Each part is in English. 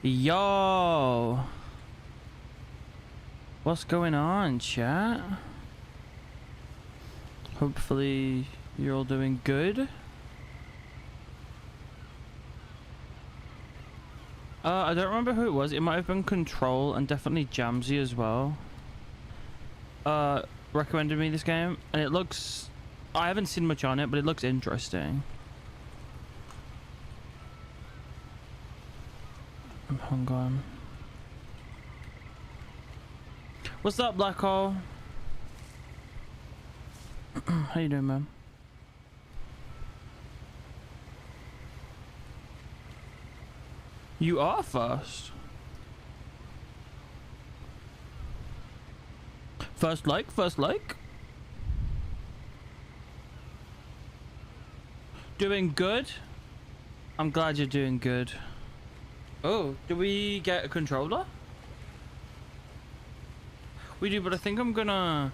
Yo, what's going on, chat? Hopefully you're all doing good. I don't remember who it was. It might have been Control and definitely Jamsy as well. Recommended me this game, and it looks, I haven't seen much on it, but it looks interesting. Hang on. What's up, Black Hole? How you doing, man? You are first. First like, first like. Doing good. I'm glad you're doing good. Oh, do we get a controller? We do, but I think I'm gonna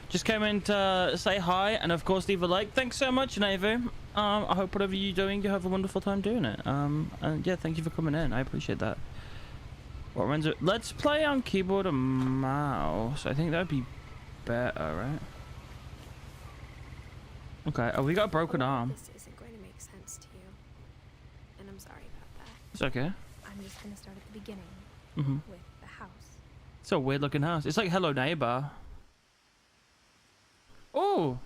just came in to say hi and of course leave a like. Thanks so much, Navo. I hope whatever you're doing, you have a wonderful time doing it. And yeah, thank you for coming in. I appreciate that. What runs it? Let's play on keyboard and mouse. I think that'd be better, right? Okay. Oh, we got a broken arm. This isn't going to make sense to you, and I'm sorry about that. It's okay. I'm just going to start at the beginning with the house. It's a weird looking house. It's like Hello Neighbor. Oh.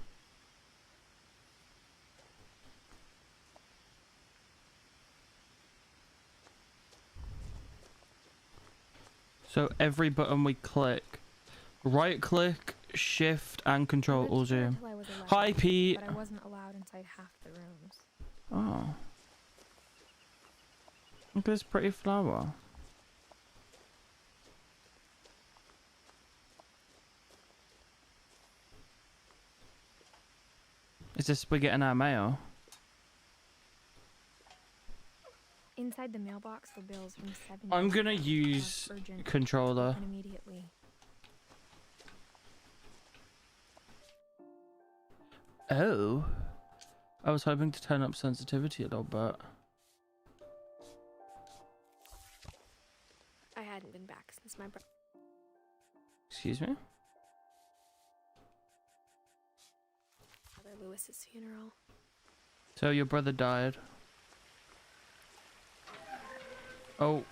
So every button we click, right click, shift, and control all zoom. Hi, Pete. But I wasn't allowed inside half the rooms. Oh. Look at this pretty flower. Is this we getting our mail? Inside the mailbox were bills from 7 I'm gonna use controller. Immediately. Oh. I was hoping to turn up sensitivity a little bit. I hadn't been back since my Excuse me? brother Lewis's funeral. So your brother died. Oh.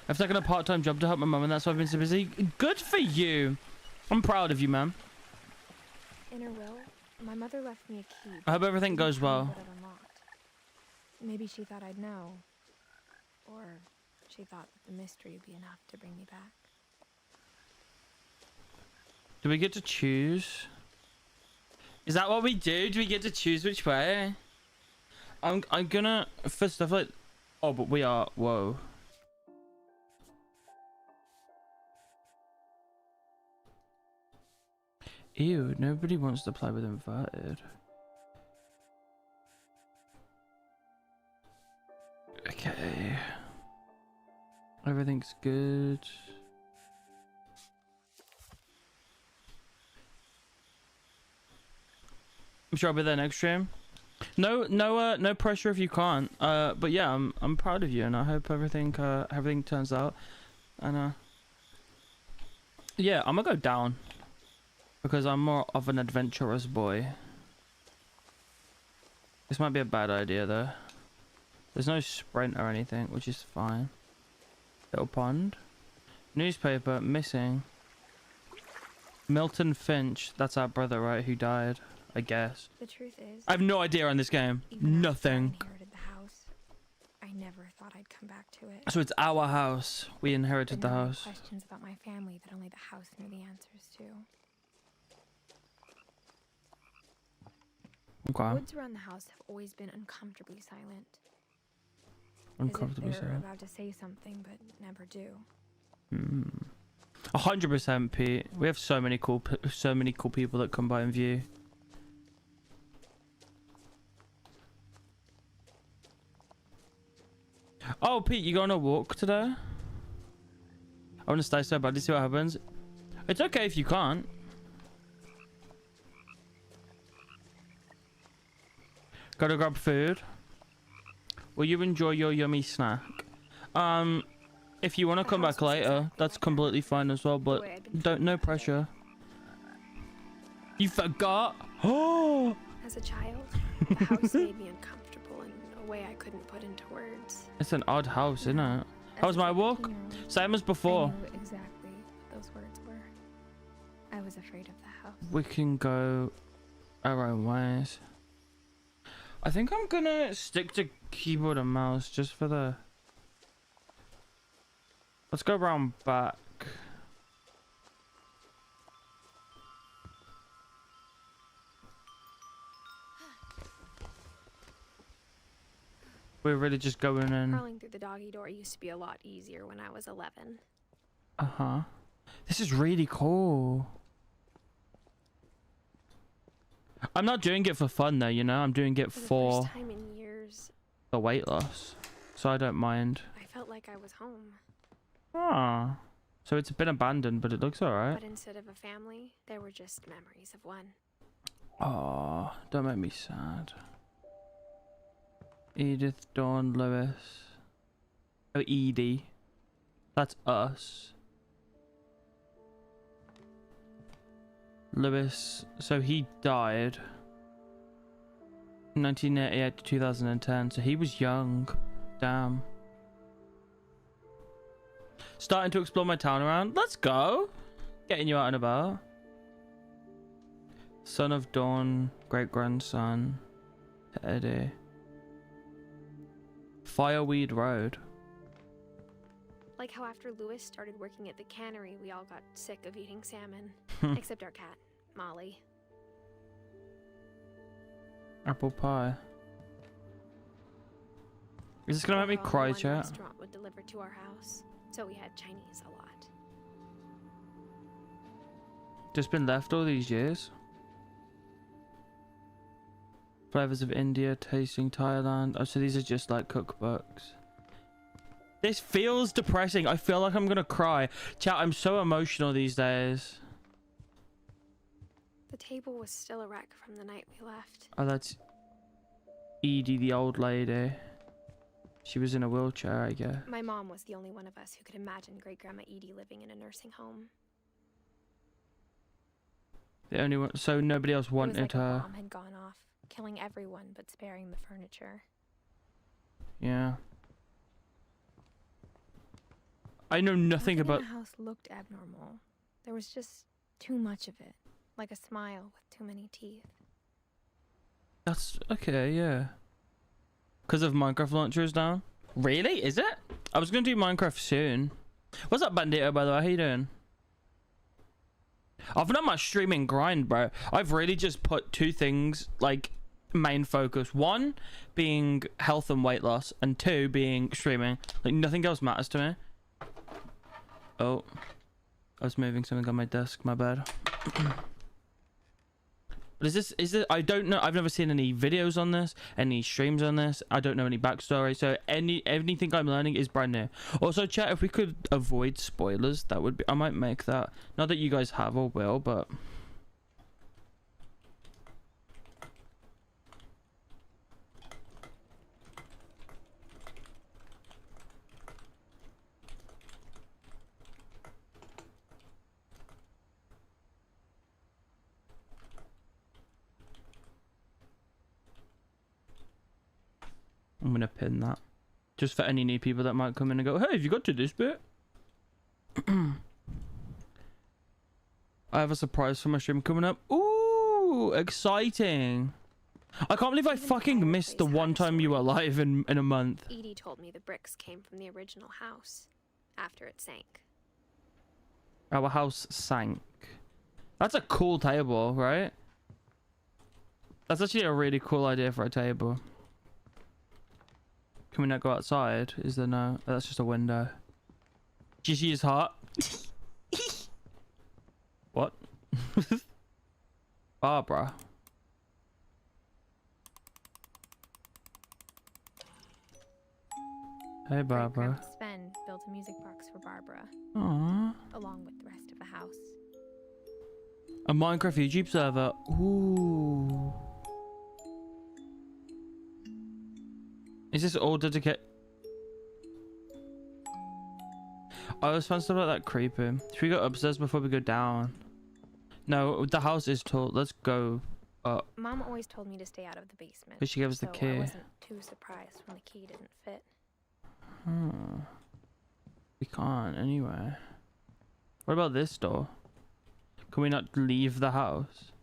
I've taken a part-time job to help my mum, and that's why I've been so busy. Good for you. I'm proud of you, man. In her will, my mother left me a key. I hope everything goes well. But it unlocked. Maybe she thought I'd know. Or she thought that the mystery would be enough to bring me back. Do we get to choose? Is that what we do? Do we get to choose which way? I'm gonna, for stuff like, oh, but we are, whoa. Ew, nobody wants to play with inverted. Okay. Everything's good. I'm sure I'll be there next stream. No pressure if you can't. But yeah, I'm proud of you, and I hope everything turns out. And yeah, I'm gonna go down because I'm more of an adventurous boy. This might be a bad idea though. There's no sprint or anything, which is fine. Little pond. Newspaper missing. Milton Finch. That's our brother, right? Who died, I guess. The truth is, I have no idea on this game. Nothing. I inherited the house. I never thought I'd come back to it. So it's our house. We inherited the house. Questions about my family that only the house knew the answers to. Okay. Woods around the house have always been uncomfortably silent. Uncomfortably as if they're silent. about to say something but never do. 100%, Pete. We have so many cool people that come by and view. Oh, Pete, you going on a walk today? I want to stay so badly, see what happens. It's okay if you can't. Gotta grab food. Will you enjoy your yummy snack? If you want to come back later, that's completely fine as well, but no pressure. You forgot? Oh! As a child, the house made me uncomfortable in a way I couldn't put into words. It's an odd house, isn't it? How was my walk? Same as before. I knew exactly what those words were. I was afraid of the house. We can go our own ways. I think I'm gonna stick to keyboard and mouse just for the... Let's go around back. We're really just going in. Crawling through the doggy door used to be a lot easier when I was 11. Uh-huh. This is really cool. I'm not doing it for fun though, you know? I'm doing it For the first time in years, the weight loss. So I don't mind. I felt like I was home. Ah. So it's been abandoned, but it looks alright. But instead of a family, there were just memories of one. Oh, don't make me sad. Edith, Dawn, Lewis. Oh, Edie. That's us. Lewis, so he died 1988 to 2010, so he was young. Damn. Starting to explore my town around. Let's go. Getting you out and about. Son of Dawn, great grandson to Eddie. Fireweed Road. Like how after Lewis started working at the cannery, we all got sick of eating salmon. Except our cat, Molly. Apple pie. Is this gonna make me cry, One chat? restaurant would deliver to our house, so we had Chinese a lot. Just been left all these years. Flavors of India, tasting Thailand. Oh, so these are just like cookbooks. This feels depressing. I feel like I'm gonna cry. Chat, I'm so emotional these days. The table was still a wreck from the night we left. Oh, that's Edie, the old lady. She was in a wheelchair, I guess. My mom was the only one of us who could imagine Great Grandma Edie living in a nursing home. The only one, so nobody else It was wanted like her. a bomb had gone off, killing everyone but sparing the furniture. Yeah. I know nothing about. The house looked abnormal. There was just too much of it, like a smile with too many teeth. That's okay, yeah. Because of Minecraft launchers down. Really? Is it? I was gonna do Minecraft soon. What's up, Bandito? By the way, how you doing? I've done my streaming grind, bro. I've really just put two things like main focus. One being health and weight loss, and two being streaming. Like nothing else matters to me. Oh, I was moving something on my desk. My bad. But is this? I don't know. I've never seen any videos on this, any streams on this. I don't know any backstory. So anything I'm learning is brand new. Also, chat, if we could avoid spoilers, that would be. I might make that. Not that you guys have or will, but. I'm gonna pin that just for any new people that might come in and go, hey, have you got to this bit? I have a surprise for my stream coming up. Ooh, exciting. I can't believe I fucking missed the one time you were live in a month. Edie told me the bricks came from the original house after it sank. Our house sank. That's a cool table, right? That's actually a really cool idea for a table. Can we not go outside? Is there no? That's just a window. Gigi is hot. What? Barbara. Hey, Barbara. Grandpa Sven built a music box for Barbara, Aww. along with the rest of the house. A Minecraft YouTube server. Ooh. Is this all dedicated? I always found stuff like that creepy. Should we go upstairs before we go down? No, the house is tall. Let's go up. Mom always told me to stay out of the basement. But she gave us the so key. I wasn't too surprised when the key didn't fit. We can't anyway. What about this door? Can we not leave the house?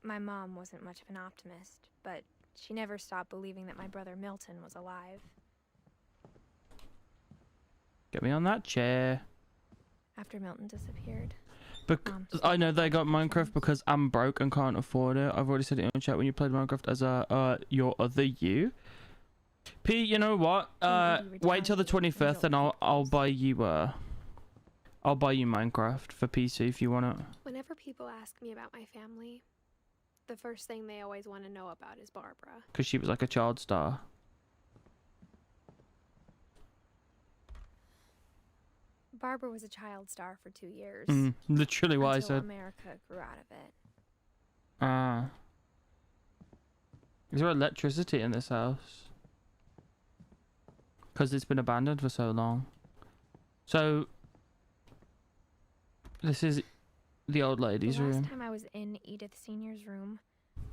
My mom wasn't much of an optimist, but she never stopped believing that my brother Milton was alive. Get me on that chair. After Milton disappeared. I know they got Minecraft because I'm broke and can't afford it. I've already said it in the chat when you played Minecraft as a your other you. P, you know what? Wait till the 25th and I'll buy you Minecraft for PC if you want it. Whenever people ask me about my family, the first thing they always want to know about is Barbara. Because she was like a child star. Barbara was a child star for 2 years. Literally what I until said. America grew out of it. Ah. Is there electricity in this house? Because it's been abandoned for so long. So, this is the old lady's The room. last time I was in Edith Senior's room,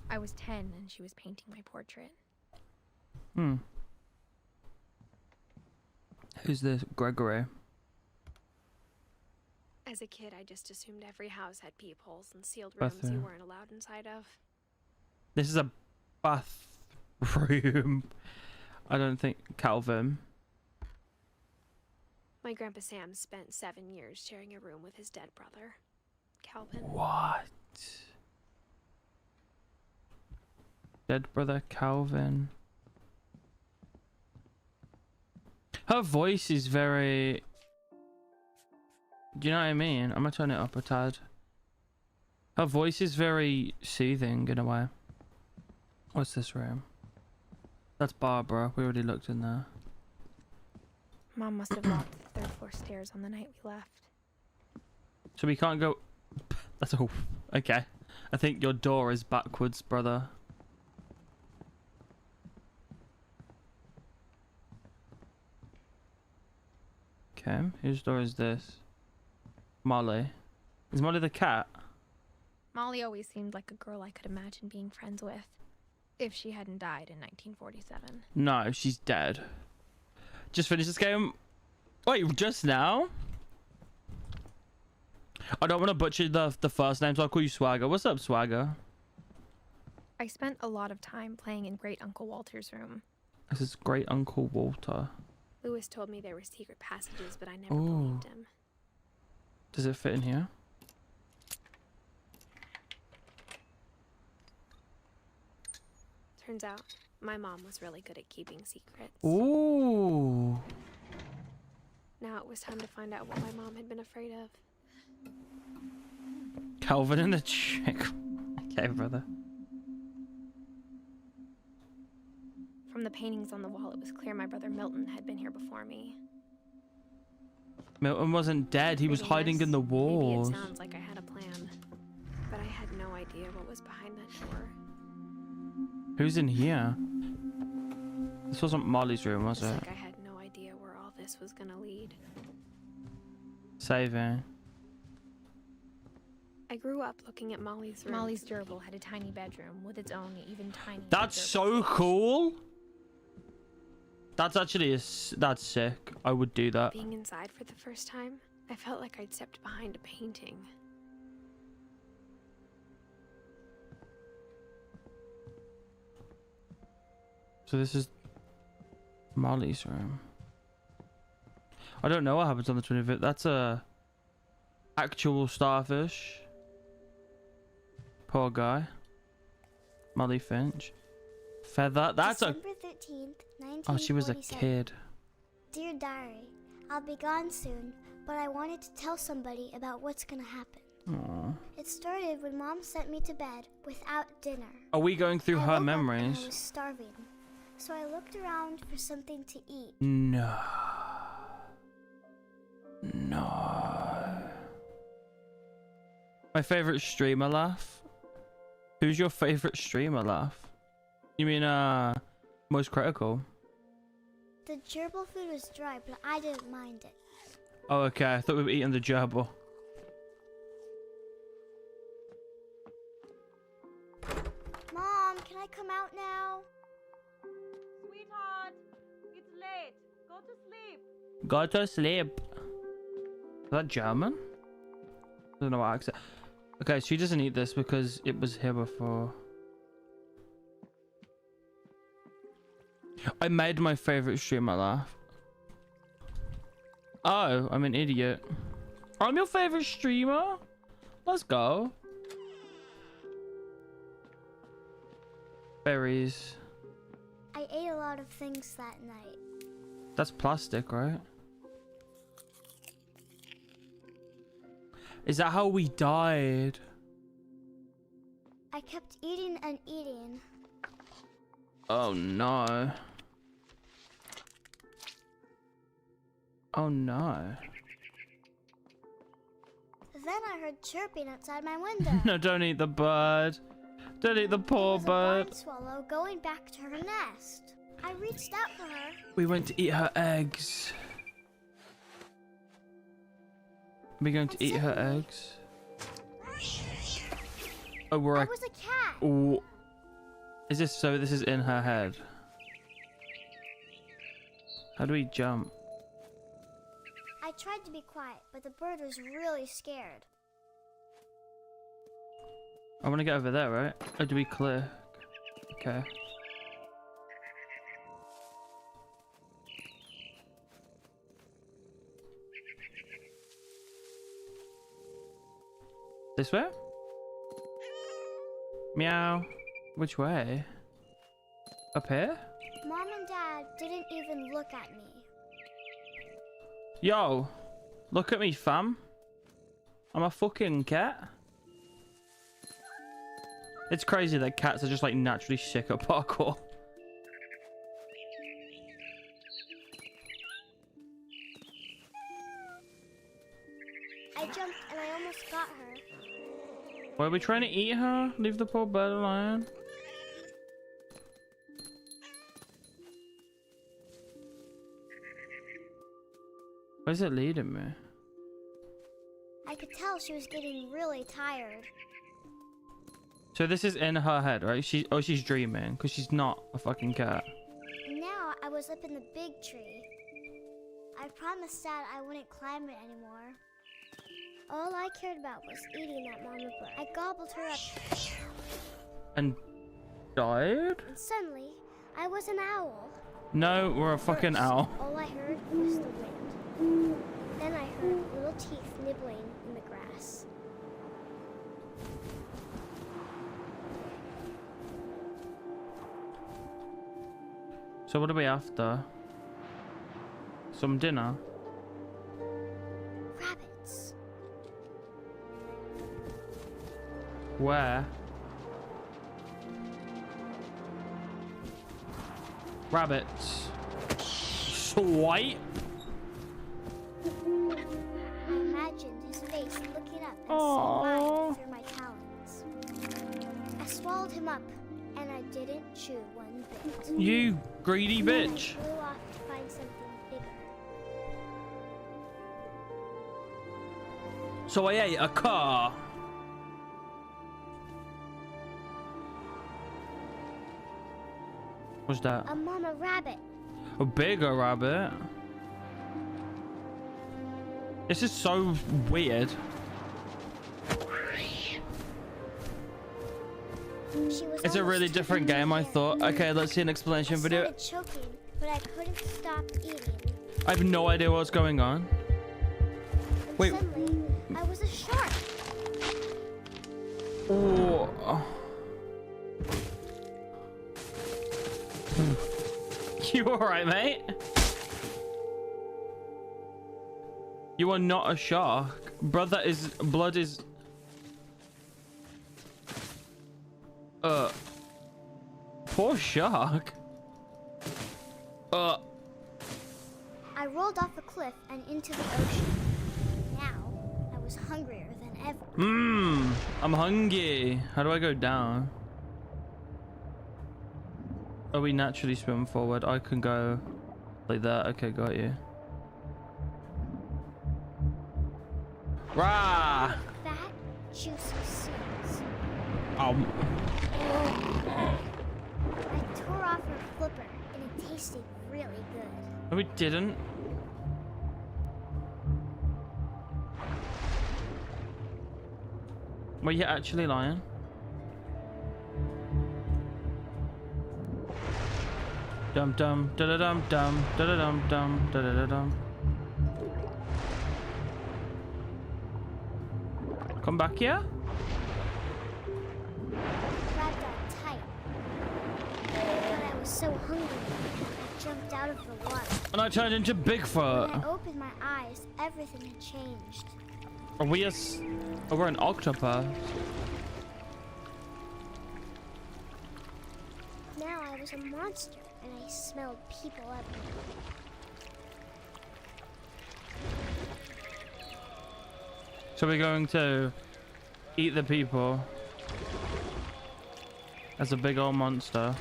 I was 10 and she was painting my portrait. Who's this? Gregory. As a kid, I just assumed every house had peepholes and sealed rooms you Bathroom. weren't allowed inside of. This is a bathroom. I don't think Calvin. My grandpa Sam spent 7 years sharing a room with his dead brother, Calvin. What? Dead brother Calvin. Her voice is very... Do you know what I mean? I'm gonna turn it up a tad. Her voice is very soothing in a way. What's this room? That's Barbara. We already looked in there. Mom must have locked the 3rd floor stairs on the night we left. So we can't go... That's all. Okay. I think your door is backwards, brother. Okay. Whose door is this? Molly. Is Molly the cat? Molly always seemed like a girl I could imagine being friends with. If she hadn't died in 1947. No, she's dead. Just finished this game. Wait, just now? I don't want to butcher the first name, so I'll call you Swagger. What's up, Swagger? I spent a lot of time playing in Great Uncle Walter's room. This is Great Uncle Walter. Lewis told me there were secret passages, but I never Ooh. believed him. Does it fit in here? Turns out, my mom was really good at keeping secrets. Ooh. Now it was time to find out what my mom had been afraid of. Calvin and the chick. Okay, brother. From the paintings on the wall, it was clear my brother Milton had been here before me. Milton wasn't dead. He was Maybe hiding yes, in the walls. Maybe it sounds like I had a plan, but I had no idea what was behind that door. Who's in here? This wasn't Molly's room, was Just it? like I had no idea where all this was gonna lead. Saving. I grew up looking at Molly's room. Molly's gerbil had a tiny bedroom with its own even tiny. That's so cool. That's actually that's sick. I would do that. Being inside for the first time, I felt like I'd stepped behind a painting. So this is Molly's room. I don't know what happens on the 25th. That's a actual starfish. Poor guy. Molly Finch. Feather. That's a... December 13th, 1947. Oh, she was a kid. Dear Diary, I'll be gone soon, but I wanted to tell somebody about what's gonna happen. Aww. It started when Mom sent me to bed without dinner. Are we going through I her woke up and I memories? was starving, so I looked around for something to eat. No. No. My favorite streamer laugh? Who's your favorite streamer laugh? You mean, most critical? The gerbil food was dry, but I didn't mind it. Oh, okay. I thought we were eating the gerbil. Mom, can I come out now? Sweetheart, it's late. Go to sleep. Go to sleep. Is that German? I don't know what accent. Okay, she doesn't eat this because it was here before. I made my favorite streamer laugh. Oh, I'm an idiot. I'm your favorite streamer? Let's go. Berries. I ate a lot of things that night. That's plastic, right? Is that how we died? I kept eating and eating. Oh no. Oh no. Then I heard chirping outside my window. No, don't eat the bird. Don't eat the poor It was a bird. barn swallow going back to her nest. I reached out for her. We went to eat her eggs. We're going to And eat her suddenly- eggs. Oh, we're I like, was a cat. oh. Is this so? This is in her head. How do we jump? I tried to be quiet, but the bird was really scared. I want to get over there, right? Or do we click? Okay. This way? Meow. Which way? Up here? Mom and Dad didn't even look at me. Yo, look at me, fam. I'm a fucking cat. It's crazy that cats are just like naturally sick at parkour. I jumped and I almost got her. Why are we trying to eat her? Leave the poor bird alone. Where's it leading me? I could tell she was getting really tired. So this is in her head, right? She's dreaming because she's not a fucking cat. Now I was up in the big tree. I promised Dad I wouldn't climb it anymore. All I cared about was eating that mama bird. I gobbled her up, And died? and suddenly I was an owl. No, we're a fucking First, owl. all I heard was the wind. Then I heard little teeth nibbling in the grass. So what are we after? Some dinner? Rabbits. Where? Rabbits. Swipe? I imagined his face looking up and Aww. seeing mine through my talons. I swallowed him up, and I didn't chew one bit. You greedy bitch. I flew off to find something bigger. So I ate a car. What's that? A mama rabbit. A bigger rabbit. This is so weird. She was It's a really almost different tucking game, my I hair. thought. Okay, let's see an I explanation video. started choking, but I couldn't stop eating. I have no idea what's going on. And Wait. suddenly, I was a shark. Oh. You alright, mate? You are not a shark. Brother is... Blood is... Poor shark. I rolled off a cliff and into the ocean. Now, I was hungrier than ever. I'm hungry. How do I go down? Oh, we naturally swim forward. I can go Like that. Okay, got you. Rah! Fat, juicy seeds. Oh. I tore off her flipper, and it tasted really good. No, we didn't. Were you actually lying? Dum dum da da dum dum da da dum dum da da da dum. Come back here. Grabbed on tight. But I was so hungry, I jumped out of the water. And I turned into When Bigfoot. I opened my eyes, everything had changed. Are we we're an octopus. Now I was a monster, and I smelled people everywhere. So we're going to eat the people as a big old monster.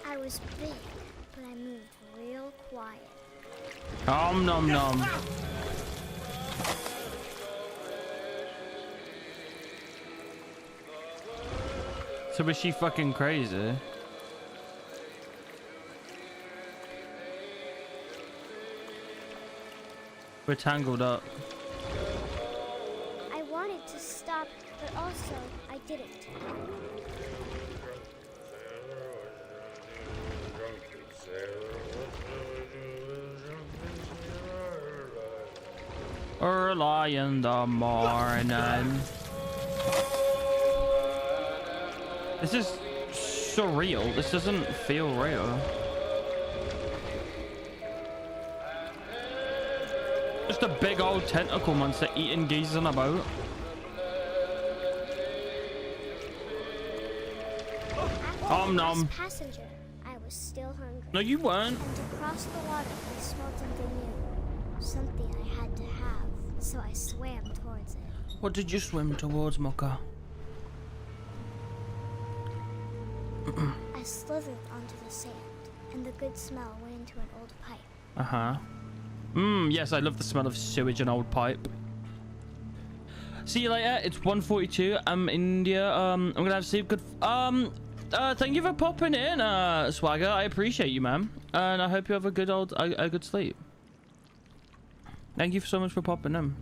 I was big, but I moved real quiet. Nom nom nom. So was she fucking crazy? We're tangled up. I wanted to stop, but also I didn't. Early in the morning. This is surreal. This doesn't feel real. Just a big old tentacle monster eating geese in a boat. After the nom. last passenger, I was still hungry. No, you weren't. And to cross the water, I smelled something new. Something I had to have, so I swam towards it. What did you swim towards, Mocha? I slithered onto the sand, and the good smell went into an old pipe. Uh-huh. Yes, I love the smell of sewage and old pipe. See you later. It's 1:42. I'm India. I'm gonna have sleep. Good. Thank you for popping in, Swagger. I appreciate you, man. And I hope you have a good a good sleep. Thank you so much for popping in.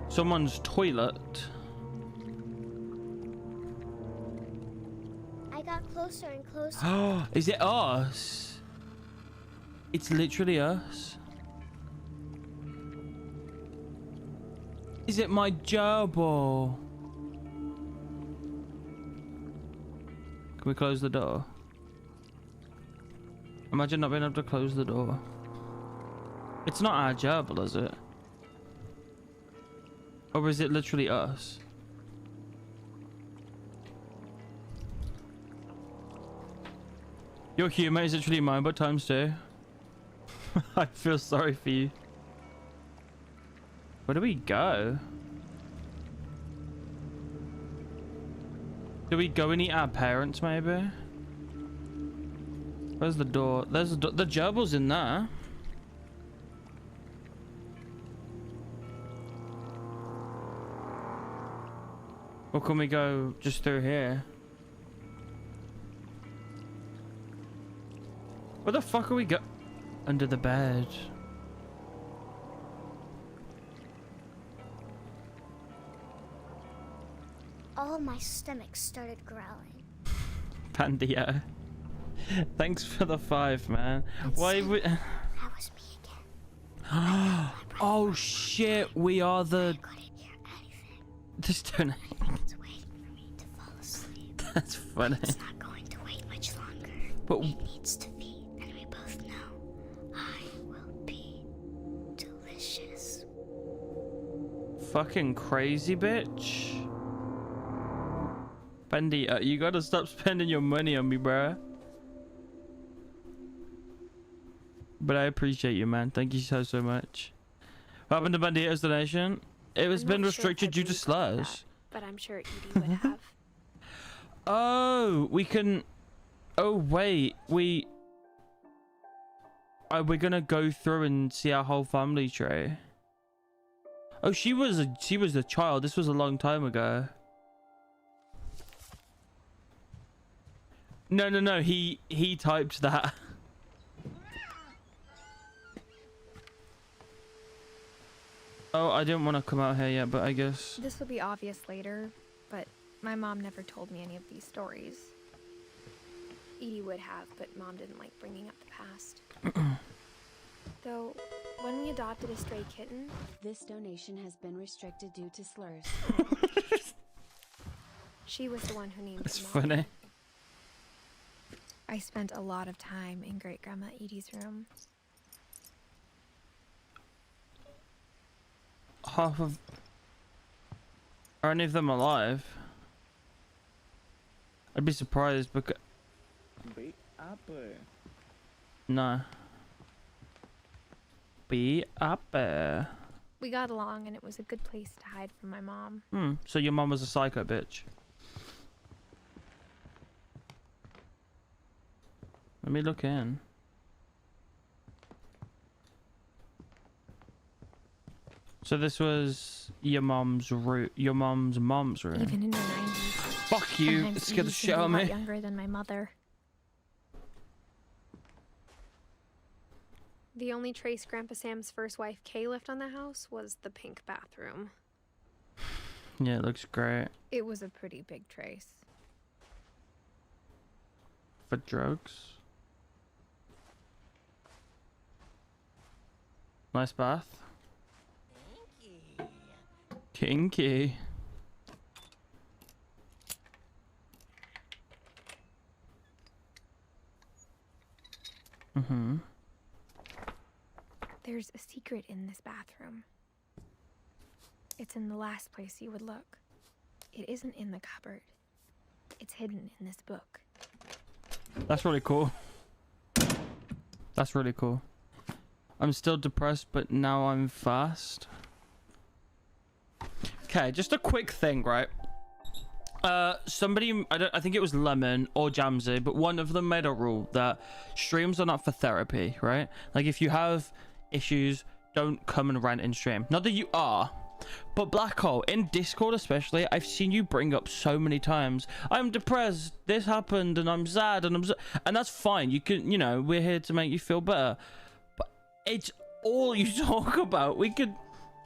Someone's toilet. I got closer and closer. Is it us? It's literally us. Is it my gerbil? Can we close the door? Imagine not being able to close the door. It's not our gerbil, is it? Or is it literally us? Your humor is literally mine, but times two. I feel sorry for you. Where do we go? Do we go and eat our parents, maybe? Where's the door? There's the door. The gerbil's in there. Or can we go just through here? Where the fuck are we go? Under the bed. All my stomach started growling. Pandia. Thanks for the 5, man. Why would... That was me again. Oh shit, we are the... I couldn't hear anything. This don't... It's waiting for me to fall asleep. That's funny. It's not going to wait much longer. But It needs to feed, and we both know I will be delicious. fucking crazy, bitch. Bendy, you gotta stop spending your money on me, bruh. But I appreciate you, man. Thank you so much. What happened to Bandito's donation? It was I'm been not sure if restricted I due to believe all of slurs. that, but I'm sure Edie would have. Oh, we can. Oh wait, we're gonna go through and see our whole family tree. Oh, she was a child. This was a long time ago. No. He typed that. Oh, I didn't want to come out here yet, but I guess. This will be obvious later, but my mom never told me any of these stories. Edie would have, but Mom didn't like bringing up the past. Though, when we adopted a stray kitten, This donation has been restricted due to slurs. she was the one who named It's her Mom. funny. I spent a lot of time in Great Grandma Edie's room. Half of. Are any of them alive? I'd be surprised because. No. Be up there. We got along and it was a good place to hide from my mom. So your mom was a psycho bitch. Let me look in. So this was your mom's room. Your mom's room. Even in her 90s. Fuck you! Sometimes It scared the Edie shit seemed out of a lot me. younger than my mother. The only trace Grandpa Sam's first wife, Kay, left on the house was the pink bathroom. Yeah, it looks great. It was a pretty big trace. For drugs. Nice bath. Kinky. Mm-hmm. There's a secret in this bathroom. It's in the last place you would look. It isn't in the cupboard. It's hidden in this book. That's really cool. That's really cool. I'm still depressed, but now I'm fast. Okay, just a quick thing, right? Somebody, I think it was Lemon or Jamsy, but one of them made a rule that streams are not for therapy, right? Like if you have issues, don't come and rant in stream. Not that you are, but Black Hole in Discord especially, I've seen you bring up so many times, I'm depressed, this happened, and I'm sad, and that's fine. You can, you know, we're here to make you feel better, but it's all you talk about. We could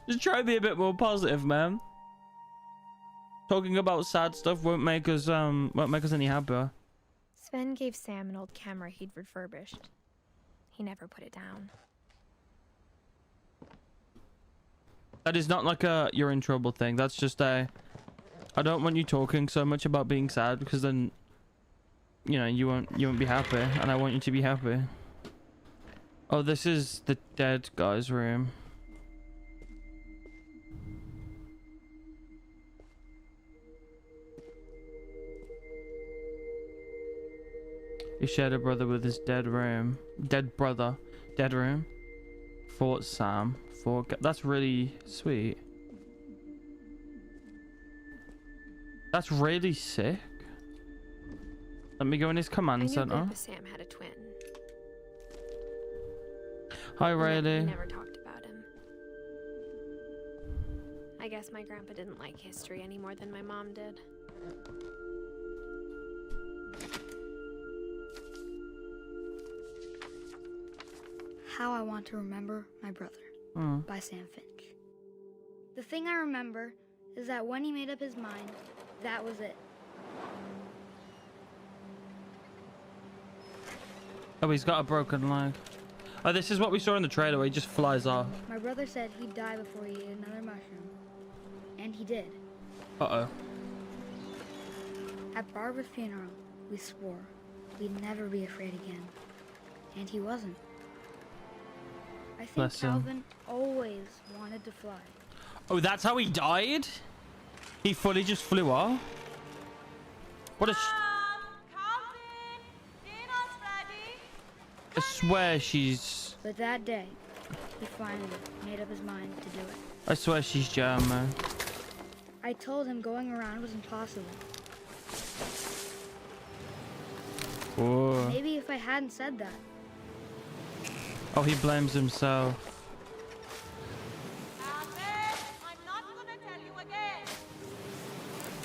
just try to be a bit more positive, man. Talking about sad stuff won't make us any happier. Sven gave Sam an old camera he'd refurbished. He never put it down. That is not like a you're in trouble thing. That's just a I don't want you talking so much about being sad because then you know you won't be happy, and I want you to be happy. Oh, this is the dead guy's room. He shared a brother with his dead room. Dead brother. Dead room. Fort Sam. That's really sweet. That's really sick. Let me go in his I command knew center. Grandpa Sam had a twin. Hi, and yet Riley. we never talked about him. I guess my grandpa didn't like history any more than my mom did. How I Want to Remember My Brother by Sam Finch. The thing I remember is that when he made up his mind, that was it. Oh, he's got a broken leg. Oh, this is what we saw in the trailer where he just flies off. My brother said he'd die before he ate another mushroom. And he did. Uh-oh. At Barbara's funeral, we swore we'd never be afraid again. And he wasn't. I think Bless him. Calvin always wanted to fly. Oh, that's how he died? He fully just flew off? What a... Calvin! Dinner's ready. I swear she's... But that day, he finally made up his mind to do it. I swear she's German, man. I told him going around was impossible. Whoa. Maybe if I hadn't said that. Oh, he blames himself. I'm not gonna tell you again.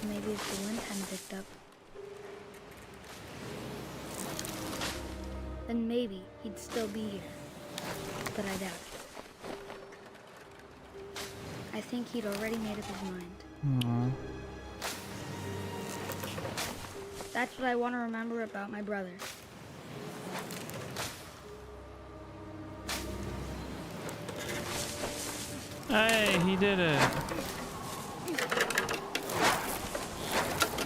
Maybe if the wind hadn't picked up, then maybe he'd still be here. But I doubt it. I think he'd already made up his mind. Aww. That's what I want to remember about my brother. Hey, he did it.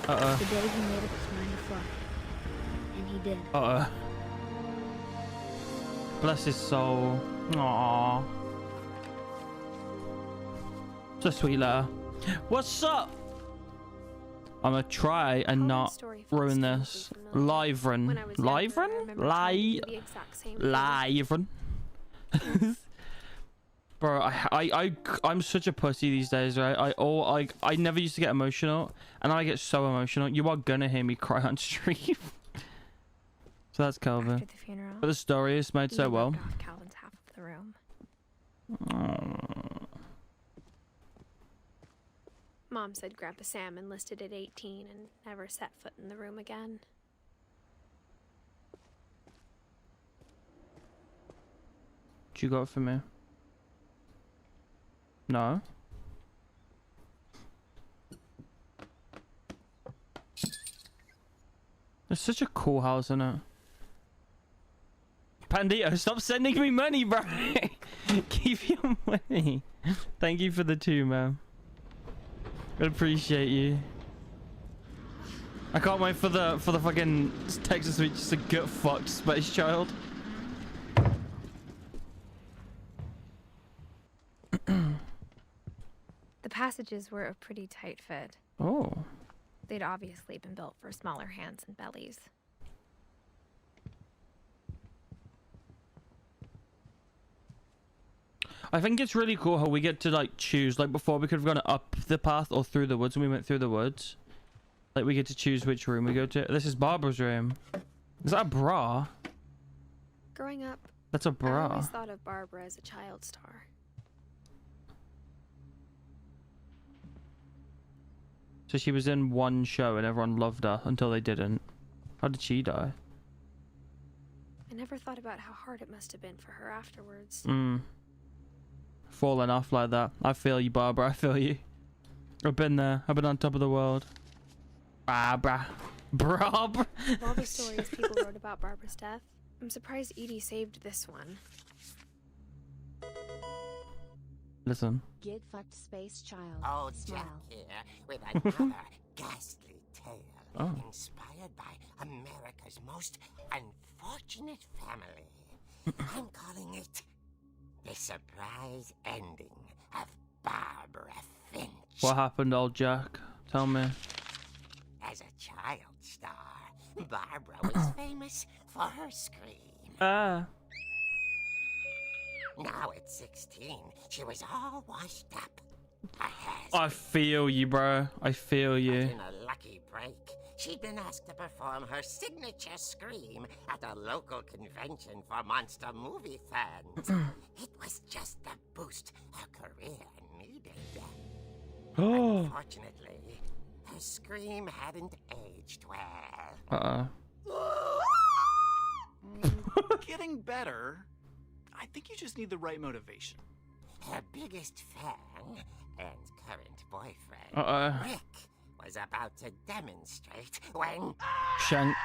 Uh-oh. The day he made up his mind to fly. And he did. Uh-oh. Bless his soul. Aww. It's a sweet letter. What's up? I'm gonna try and not ruin this. Live run. Live run? Live run. Bro, I'm such a pussy these days, right? I never used to get emotional, and I get so emotional. You are gonna hear me cry on stream. So that's Calvin. After the funeral, But the story is made so well. roped off Calvin's half of the room. Mom said Grandpa Sam enlisted at 18 and never set foot in the room again. What you got for me? No. It's such a cool house, isn't it? Pandito, stop sending me money, bro. Keep your money. Thank you for the 2, man. I appreciate you. I can't wait for the fucking Texas speech to get fucked, space child. The passages were a pretty tight fit. Oh. They'd obviously been built for smaller hands and bellies. I think it's really cool how we get to like choose. Like before, we could have gone up the path or through the woods, and we went through the woods. Like we get to choose which room we go to. This is Barbara's room. Is that a bra? Growing up, That's a I bra. always thought of Barbara as a child star. So she was in one show and everyone loved her until they didn't. How did she die? I never thought about how hard it must have been for her afterwards. Falling off like that. I feel you, Barbara. I feel you. I've been there. I've been on top of the world. Barbara. Barbara. Of all the stories people wrote about Barbara's death, I'm surprised Edie saved this one. Listen. Get fucked, space child. Old Smile. Jack here with another ghastly tale inspired by America's most unfortunate family. I'm calling it The Surprise Ending of Barbara Finch. What happened, old Jack? Tell me. As a child star, Barbara was famous for her scream. Now at 16, she was all washed up. I feel you, bro. I feel you. In a lucky break, she'd been asked to perform her signature scream at a local convention for monster movie fans. It was just the boost her career needed. Unfortunately, her scream hadn't aged well. Getting better. I think you just need the right motivation. Her biggest fan and current boyfriend, Rick, was about to demonstrate when... Shank.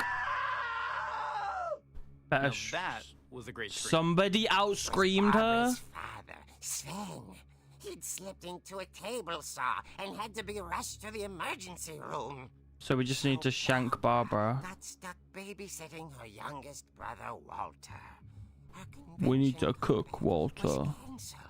Now that was a great scream. Somebody outscreamed her? Barbara's father, Sven. He'd slipped into a table saw and had to be rushed to the emergency room. So we just need to shank Barbara. Got stuck babysitting her youngest brother, Walter. Her We need to convention cook, Walter. was canceled.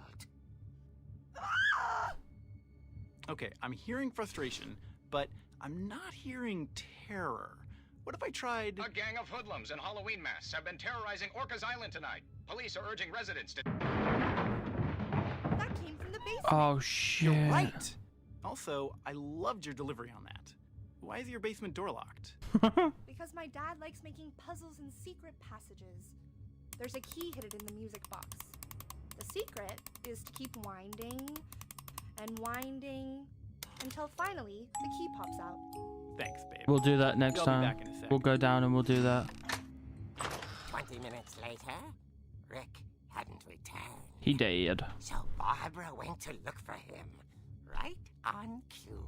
Okay, I'm hearing frustration, but I'm not hearing terror. What if I tried... A gang of hoodlums in Halloween masks have been terrorizing Orcas Island tonight. Police are urging residents to... basement. Oh shit. You're right. Also, I loved your delivery on that. Why is your basement door locked? Because my dad likes making puzzles and secret passages. There's a key hidden in the music box. The secret is to keep winding and winding until finally the key pops out. Thanks, babe. We'll do that next I'll be time. back in a sec. We'll go down and we'll do that. 20 minutes later, Rick hadn't returned. He did. So Barbara went to look for him, right on cue.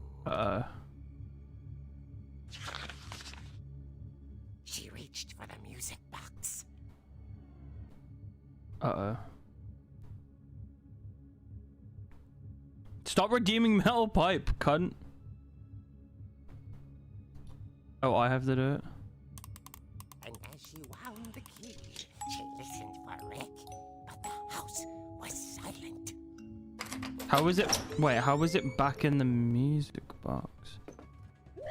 She reached for the music box. Stop redeeming metal pipe, cunt. Oh, I have to do it. And as she wound the key, she listened for Rick, but the house was silent. How was it? Wait, how was it back in the music box? Yeah,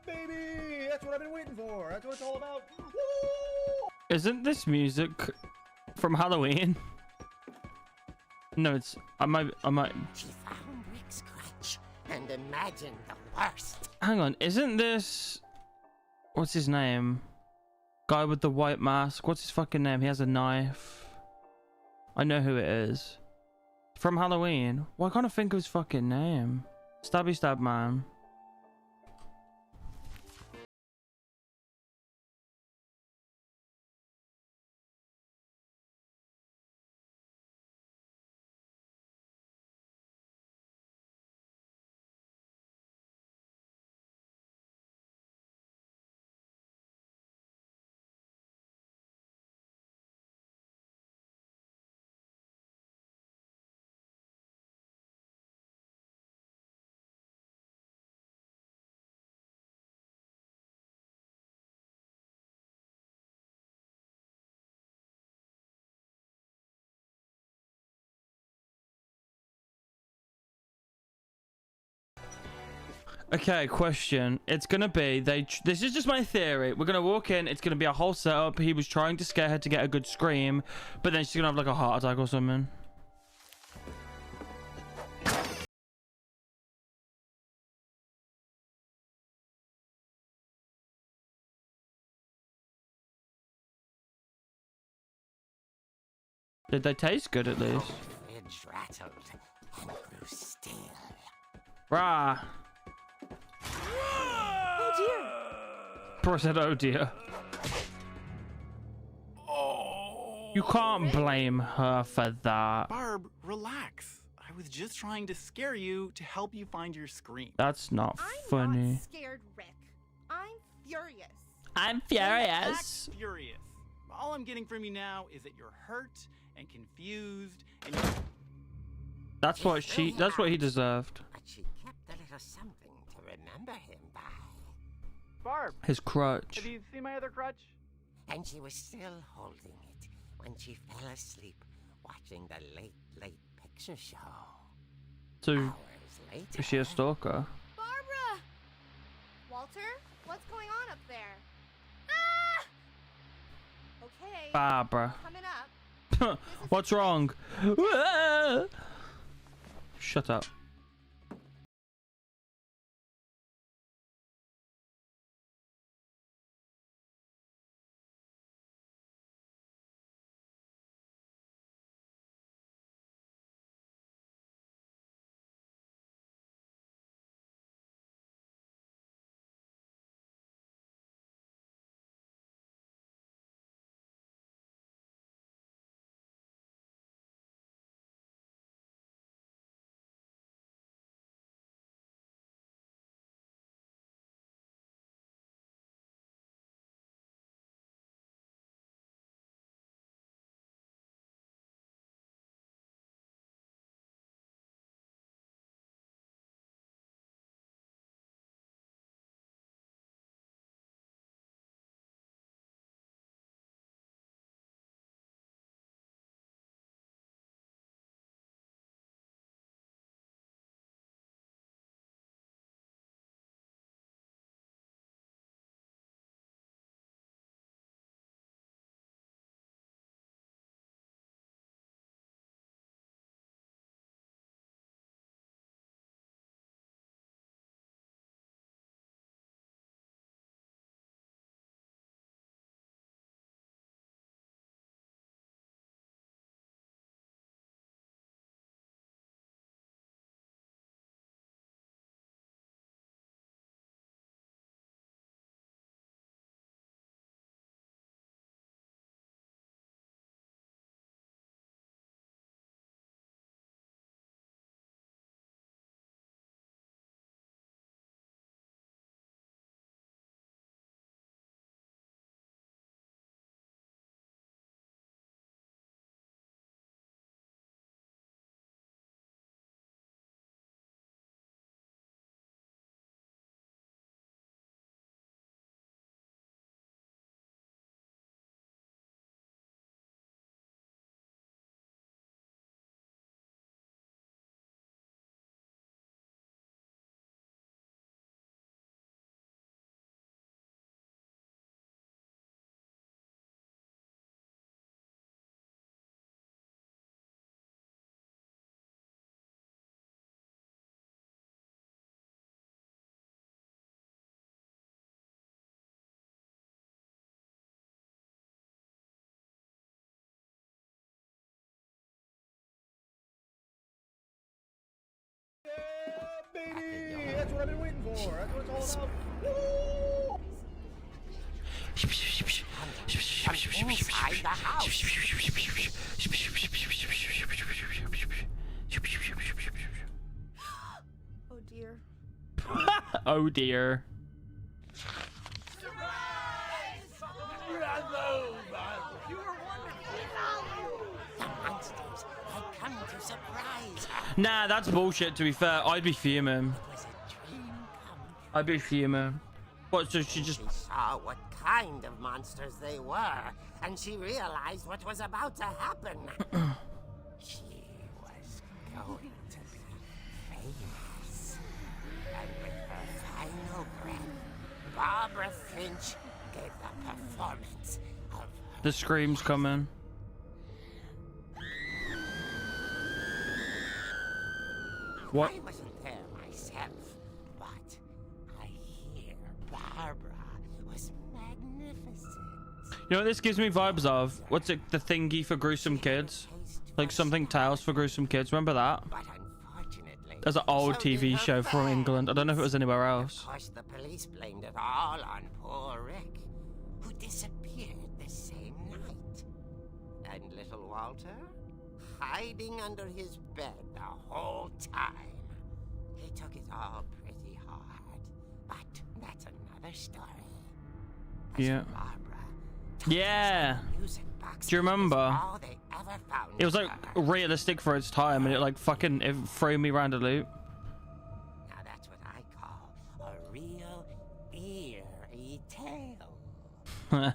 baby! That's what I've been waiting for. That's what it's all about. Woo! Isn't this music from Halloween? No, it's. I might. She found Rick's crutch and imagined the worst. Hang on, isn't this? What's his name? Guy with the white mask. What's his fucking name? He has a knife. I know who it is. From Halloween. Why can't I think of his fucking name? Stabby Stab Man. Okay, question. It's gonna be this is just my theory. We're gonna walk in, it's gonna be a whole setup. He was trying to scare her to get a good scream, but then she's gonna have like a heart attack or something. Did they taste good at least? The fridge rattled and grew still. Rah. Oh dear! Bro said, oh dear. You can't blame her for that. Barb, relax. I was just trying to scare you to help you find your scream. That's not I'm funny. not scared, Rick. I'm furious. I'm Act furious. All I'm getting from you now is that you're hurt and confused and you're... That's what he deserved. But she kept a little something to remember him by. Barb, His crutch. have you seen my other crutch? And she was still holding it when she fell asleep watching the late picture show. So, Hours later, is she a stalker? Barbara! Walter, what's going on up there? Ah! Okay. Barbara. Coming up. What's wrong? Shut up. I've been waiting for. That's what it's all about. Woo! Inside the house. Oh dear. Oh dear. The monsters had come to surprise her. Nah, that's bullshit, to be fair. I'd be fuming. It was a dream come true. I'd be fuming. What, so she just... She saw what kind of monsters they were, and she realized what was about to happen. She was going to be famous. And with her final breath, Barbara Finch gave the performance of her The scream's coming. What? I wasn't there myself, but I hear Barbara was magnificent. You know what this gives me vibes of? What's it? The thingy for gruesome kids? Like something Tales for gruesome kids. Remember that? But unfortunately, There's an old so did TV her show from fans. England. I don't know if it was anywhere Of else. course, the police blamed it all on poor Rick, who disappeared the same night. And little Walter, hiding under his bed the whole time. He took it all pretty hard, but that's another story. As Yeah. for Barbara, took Yeah. the music box Do you remember? was all they ever found It was like of her. realistic for its time, and it like fucking it threw me round a loop. Now that's what I call a real eerie tale.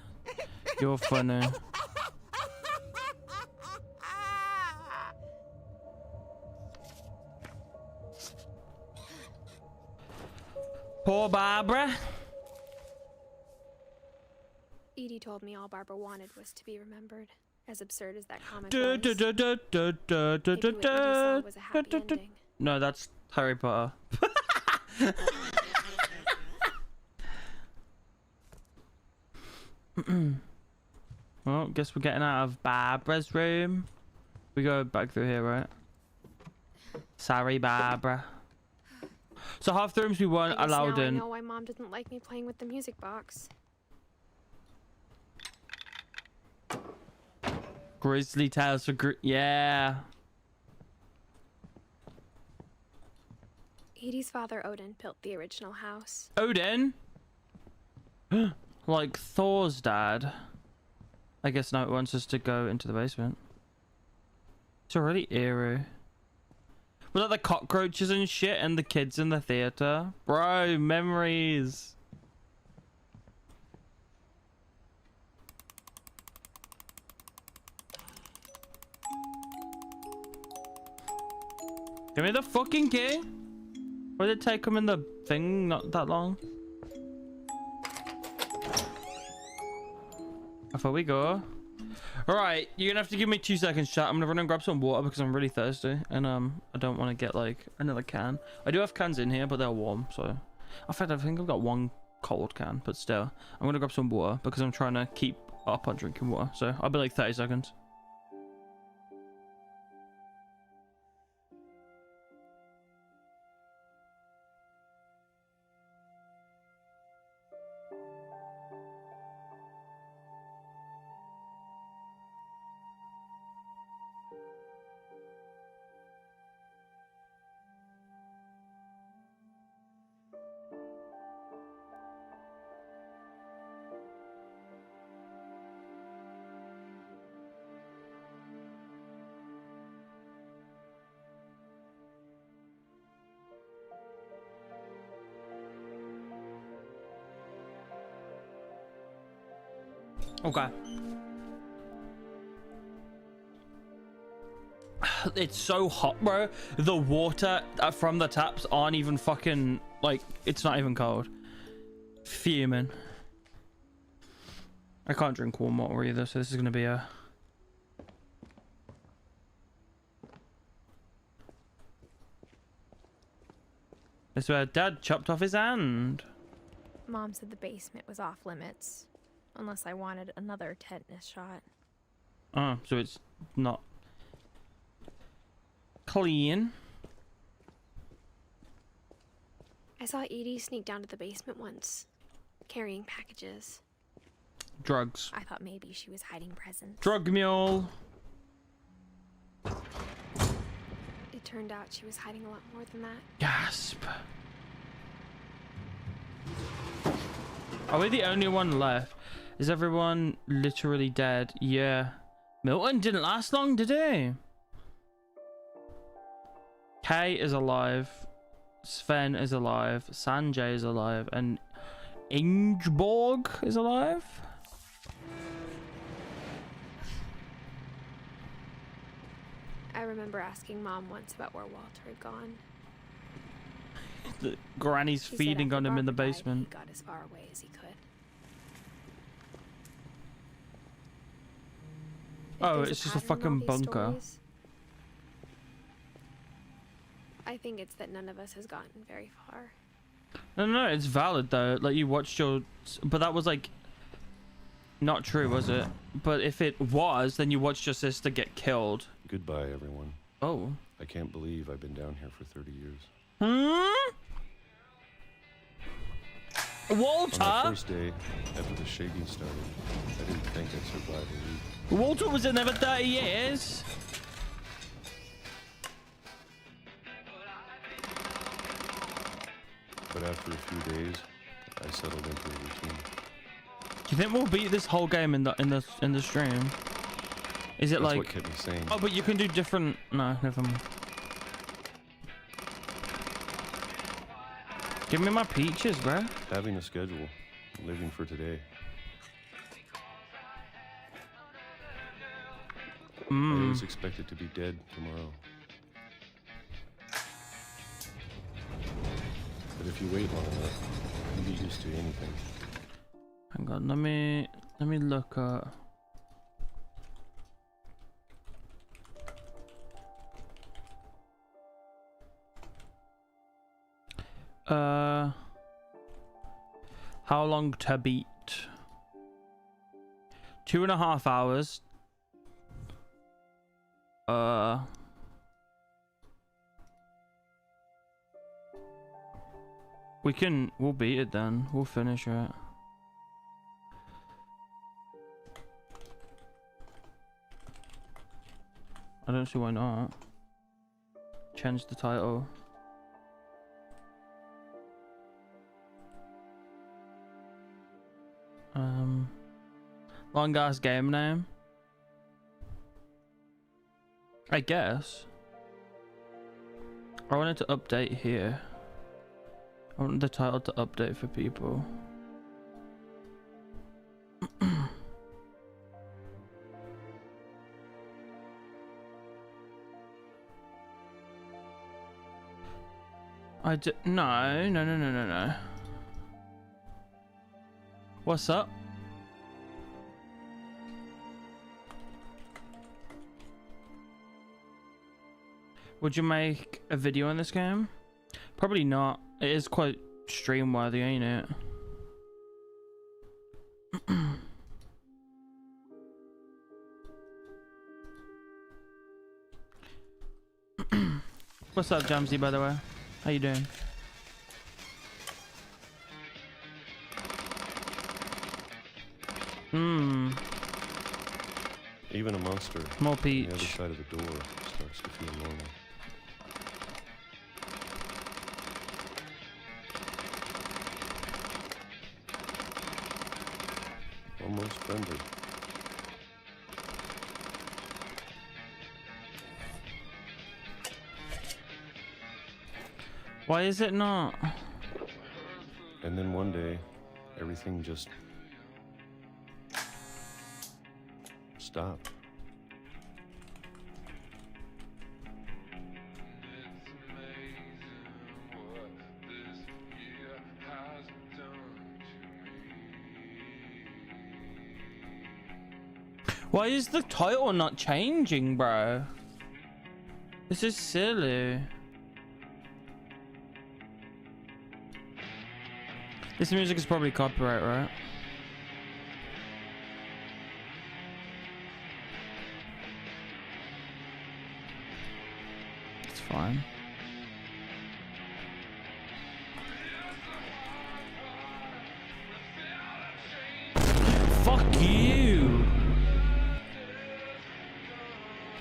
You're funny. Poor Barbara. Edie told me all Barbara wanted was to be remembered. As absurd as that comic Du- du- was. du- du- du- du- du- Maybe du- what Edie saw du- was a happy du- du- ending. No, that's Harry Potter. Well, guess we're getting out of Barbara's room. We go back through here, right? Sorry, Barbara. So half the rooms we weren't I guess allowed now in. I know why Mom didn't like me playing with the music box. Grizzly Tales for yeah. Edie's father Odin built the original house. Odin? Like Thor's dad. I guess now it wants us to go into the basement. It's already eerie. Was that the cockroaches and shit and the kids in the theater? Bro, memories. Give me the fucking key. Why did it take them in the thing not that long? Off we go. Alright, you're gonna have to give me 2 seconds, chat. I'm gonna run and grab some water because I'm really thirsty. And I don't want to get like another can. I do have cans in here, but they're warm, so. In fact, I think I've got one cold can, but still. I'm gonna grab some water because I'm trying to keep up on drinking water. So I'll be like 30 seconds. Okay. It's so hot, bro. The water from the taps aren't even fucking like, it's not even cold. Fuming. I can't drink warm water either, so this is gonna be a This is where Dad chopped off his hand. Mom said the basement was off limits. Unless I wanted another tetanus shot. Oh, so it's not clean. I saw Edie sneak down to the basement once, carrying packages. Drugs. I thought maybe she was hiding presents. Drug mule. It turned out she was hiding a lot more than that. Gasp. Are we the only one left? Is everyone literally dead? Yeah. Milton didn't last long, did he? Kay is alive. Sven is alive. Sanjay is alive. And Ingeborg is alive? I remember asking Mom once about where Walter had gone. The granny's She said feeding after on him in the Barbara died, basement. he got as far away as he could. If Oh, there's it's just a pattern in all fucking these bunker. stories, I think it's that none of us has gotten very far. No, it's valid though. Like you watched your, but that was like not true, was it? But if it was, then you watched your sister get killed. Goodbye, everyone. Oh. I can't believe I've been down here for 30 years. Walter? On the first day, after the shaking started, I didn't think I'd survive a week. Walter was in there for 30 years. But after a few days, I settled into a routine. Do you think we'll beat this whole game in the stream? Is it That's like? what kept me sane. Oh, but you can do different. No, never mind. Give me my peaches, bro. Having a schedule, living for today. I always expected to be dead tomorrow. But if you wait long enough, you get used to anything. Hang on, let me look at. How long to beat? 2.5 hours. We'll beat it then. We'll finish it. I don't see why not. Change the title. Long ass game name. I guess. I wanted to update here. I want the title to update for people. No. What's up? Would you make a video on this game? Probably not. It is quite stream worthy, ain't it? What's up, Jamsy, by the way? How you doing? Even a monster More on the peach. other side of the door starts to feel normal. Almost friendly. Why is it not? And then one day, everything just stopped. Why is the title not changing, bro? This is silly. This music is probably copyright, right? It's fine. Fuck you.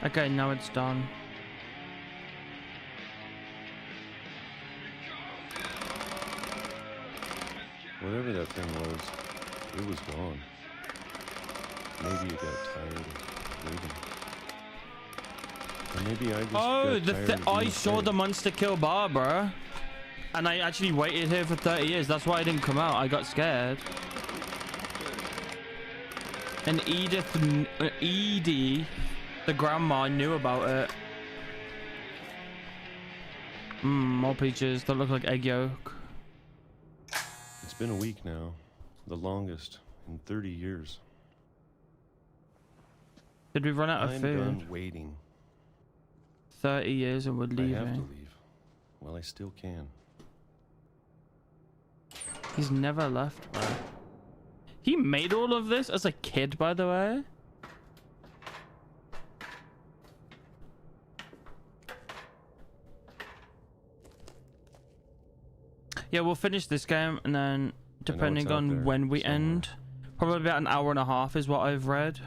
Okay, now it's done. Whatever that thing was, it was gone. Maybe it got tired of waiting. Or maybe I just got tired of I being saw afraid. the monster kill Barbara. And I actually waited here for 30 years. That's why I didn't come out. I got scared. And Edie, the grandma, knew about it. More peaches that look like egg yolk. It's been a week now. The longest in 30 years. Did we run out of I'm food? done waiting. 30 years and we're leaving. I have to leave. Well, I still can. He's never left, bro. He made all of this as a kid, by the way. Yeah, we'll finish this game and then depending on when we end, probably about an hour and a half is what I've read.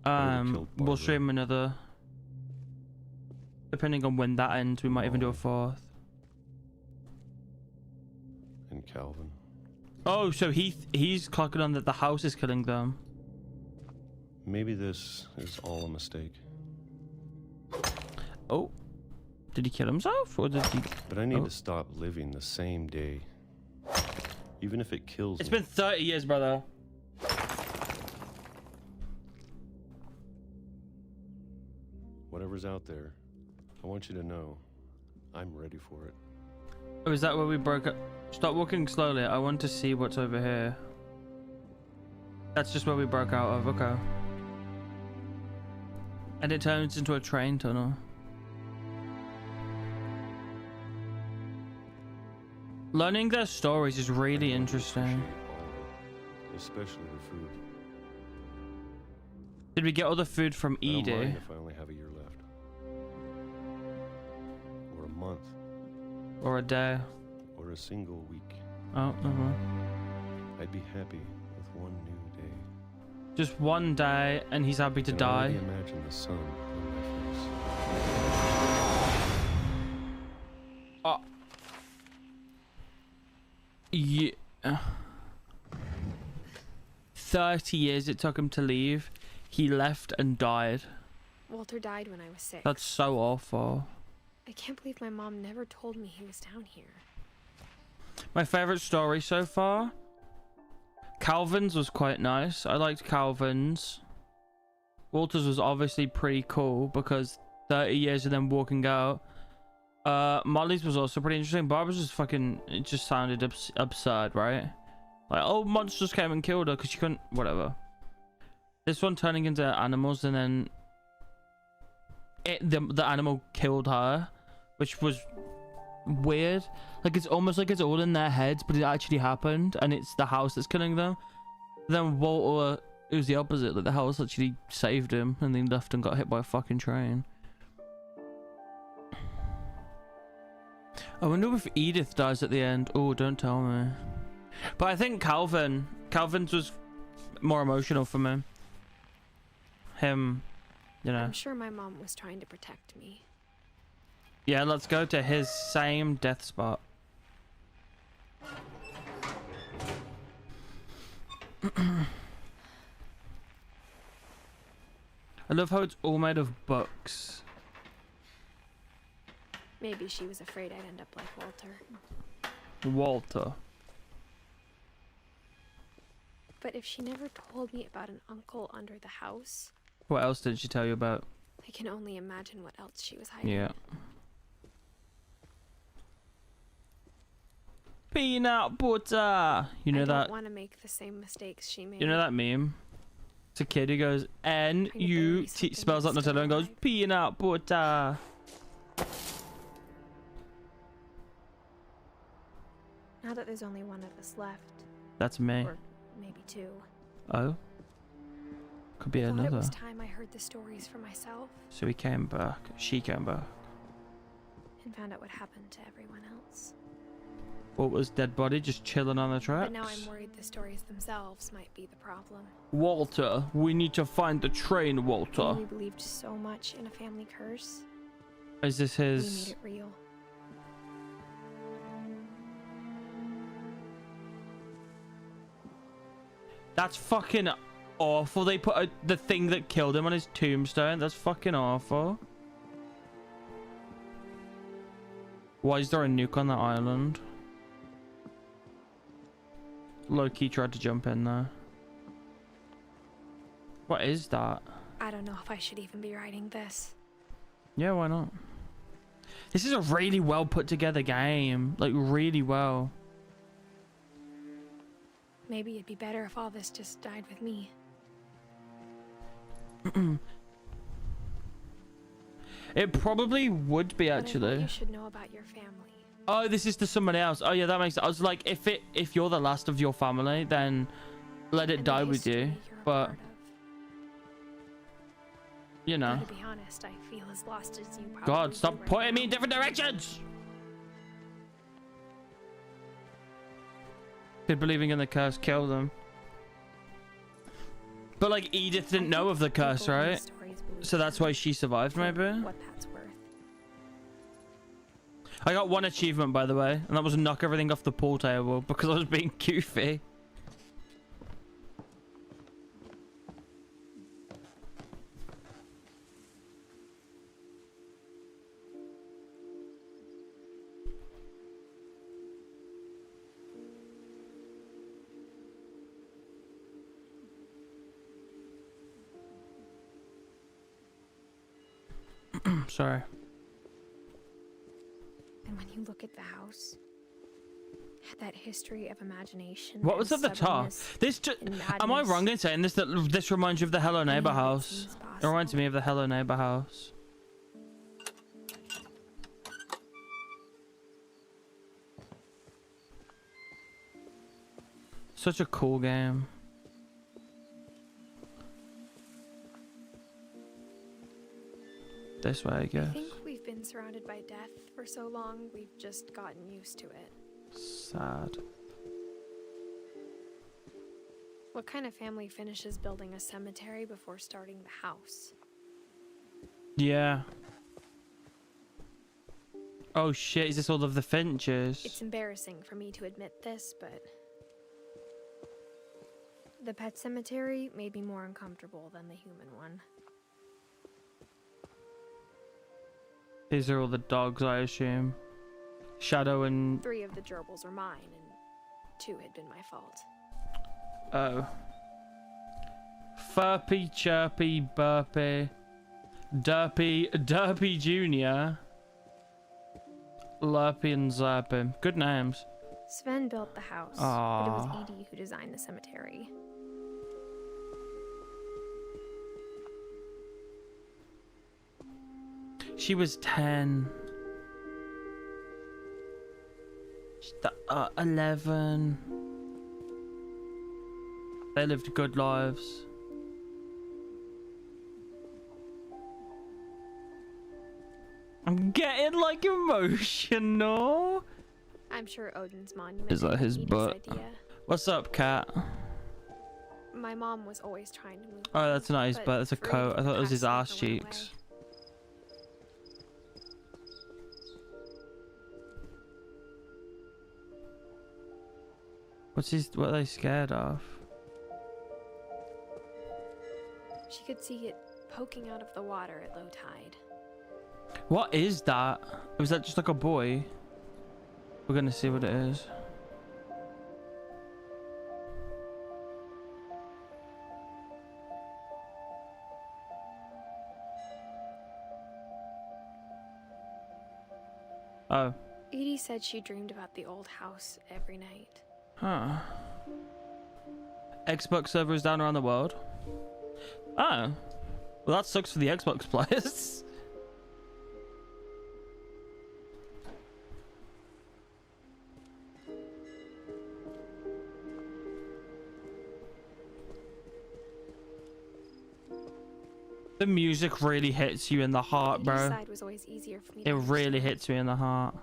We'll stream another. Depending on when that ends, we might even do a fourth. And Calvin. Oh, so he's clocking on that the house is killing them. Maybe this is all a mistake. Oh, did he kill himself or did he? But I need to stop living the same day. Even if it kills me. It's been 30 years, brother. Whatever's out there, I want you to know I'm ready for it. Oh, is that where we broke up? Stop walking slowly. I want to see what's over here. That's just where we broke out of. Okay. And it turns into a train tunnel. Learning their stories is really interesting. All of it, especially the food. Did we get all the food from I don't Edith? mind if I only have a year left. Or a month. Or a day? Or a single week. Oh, no. I'd be happy with one new day. Just one day and he's happy to And I die. already imagine the sun on my face. Oh. Yeah. 30 years it took him to leave. He left and died. Walter died when I was 6. That's so awful. I can't believe my mom never told me he was down here. My favorite story so far? Calvin's was quite nice. I liked Calvin's. Walter's was obviously pretty cool because 30 years of them walking out. Molly's was also pretty interesting. Barbara's just fucking... It just sounded absurd, right? Like, oh, monsters came and killed her because she couldn't... Whatever. This one turning into animals and then... The animal killed her. Which was weird. Like, it's almost like it's all in their heads, but it actually happened. And it's the house that's killing them. Then Walter... It was the opposite. Like, the house actually saved him. And then left and got hit by a fucking train. I wonder if Edith dies at the end. Oh, don't tell me. But I think Calvin's was more emotional for me. Him, you know. I'm sure my mom was trying to protect me. Yeah, let's go to his same death spot. I love how it's all made of books. Maybe she was afraid I'd end up like Walter. Walter. But if she never told me about an uncle under the house... What else did she tell you about? I can only imagine what else she was hiding. Yeah. Peanut butter! You know I that? don't want to make the same mistakes she made. You know that meme? It's a kid who goes N-U-T, spells out Nutella and goes peanut butter. Now that there's only one of us left. That's me. Or maybe 2. Oh? Could be I thought it another. was time I heard the stories for myself. So he came back. She came back. And found out what happened to everyone else. What was dead body just chilling on the tracks? But now I'm worried the stories themselves might be the problem. Walter, we need to find the train, Walter. We believed so much in a family curse. Is this We his... made it real. That's fucking awful. They put the thing that killed him on his tombstone. That's fucking awful. Why is there a nuke on that island? Loki tried to jump in there. What is that? I don't know if I should even be writing this. Yeah, why not? This is a really well put together game. Like, really well. Maybe it'd be better if all this just died with me. It probably would be, But I actually. thought you should know about your family. Oh, this is to someone else. Oh yeah, that makes sense. I was like, if you're the last of your family, then let it And die the with you. history you're a But part of. you know. But to be honest, I feel as lost as you probably God, do stop right pointing me in now. different directions. Did believing in the curse kill them? But like Edith didn't know of the curse, People in the right? stories believe So that's why she survived, for maybe. what that's worth. I got one achievement, by the way, and that was knock everything off the pool table because I was being goofy. Sorry. And when you look at the house, that history of imagination. What was and at the top? stubbornness This and am I madness, wrong in saying this? That this reminds you of the Hello Neighbor any of it house. seems It reminds possible. me of the Hello Neighbor house. Such a cool game. This way, I I guess. think we've been surrounded by death for so long, we've just gotten used to it. Sad. What kind of family finishes building a cemetery before starting the house? Yeah. Oh shit, is this all of the Finches? It's embarrassing for me to admit this, but the pet cemetery made me more uncomfortable than the human one. These are all the dogs, I assume. Shadow and... 3 of the gerbils are mine, and 2 had been my fault. Oh. Furpy, Chirpy, Burpy, Derpy Jr., Lurpy and Zerpy. Good names. Sven built the house, but it was Edie who designed the cemetery. She was 10. 11. They lived good lives. I'm getting like emotional. I'm sure Odin's monument Is that was his Edie's butt? idea. What's up, cat? My mom was always trying to move Oh, on, that's nice, but it's a Fred coat. I thought it was his ass passed and went cheeks. away. What are they scared of? She could see it poking out of the water at low tide. What is that? Was that just like a boy? We're gonna see what it is. Oh. Edie said she dreamed about the old house every night. Huh. Xbox servers down around the world. Oh. Well, that sucks for the Xbox players. The music really hits you in the heart, Edie's bro. side was always easier for me It to really understand. hits me in the heart.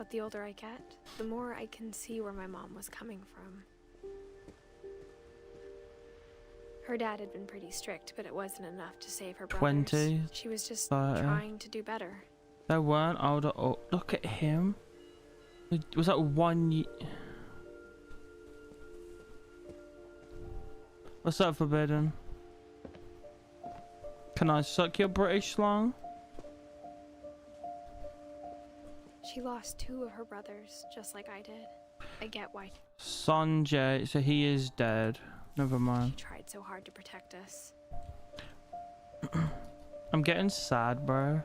but the older I get, the more I can see where my mom was coming from. Her dad had been pretty strict, but it wasn't enough to save her brothers. 20, She was just 30. trying to do better. They weren't older. Oh, look at him. Was that 1 year? What's up, Forbidden? Can I suck your British lung? She lost 2 of her brothers, just like I did. I get why Sanjay, so he is dead. Never mind. she tried so hard to protect us. I'm getting sad, bro.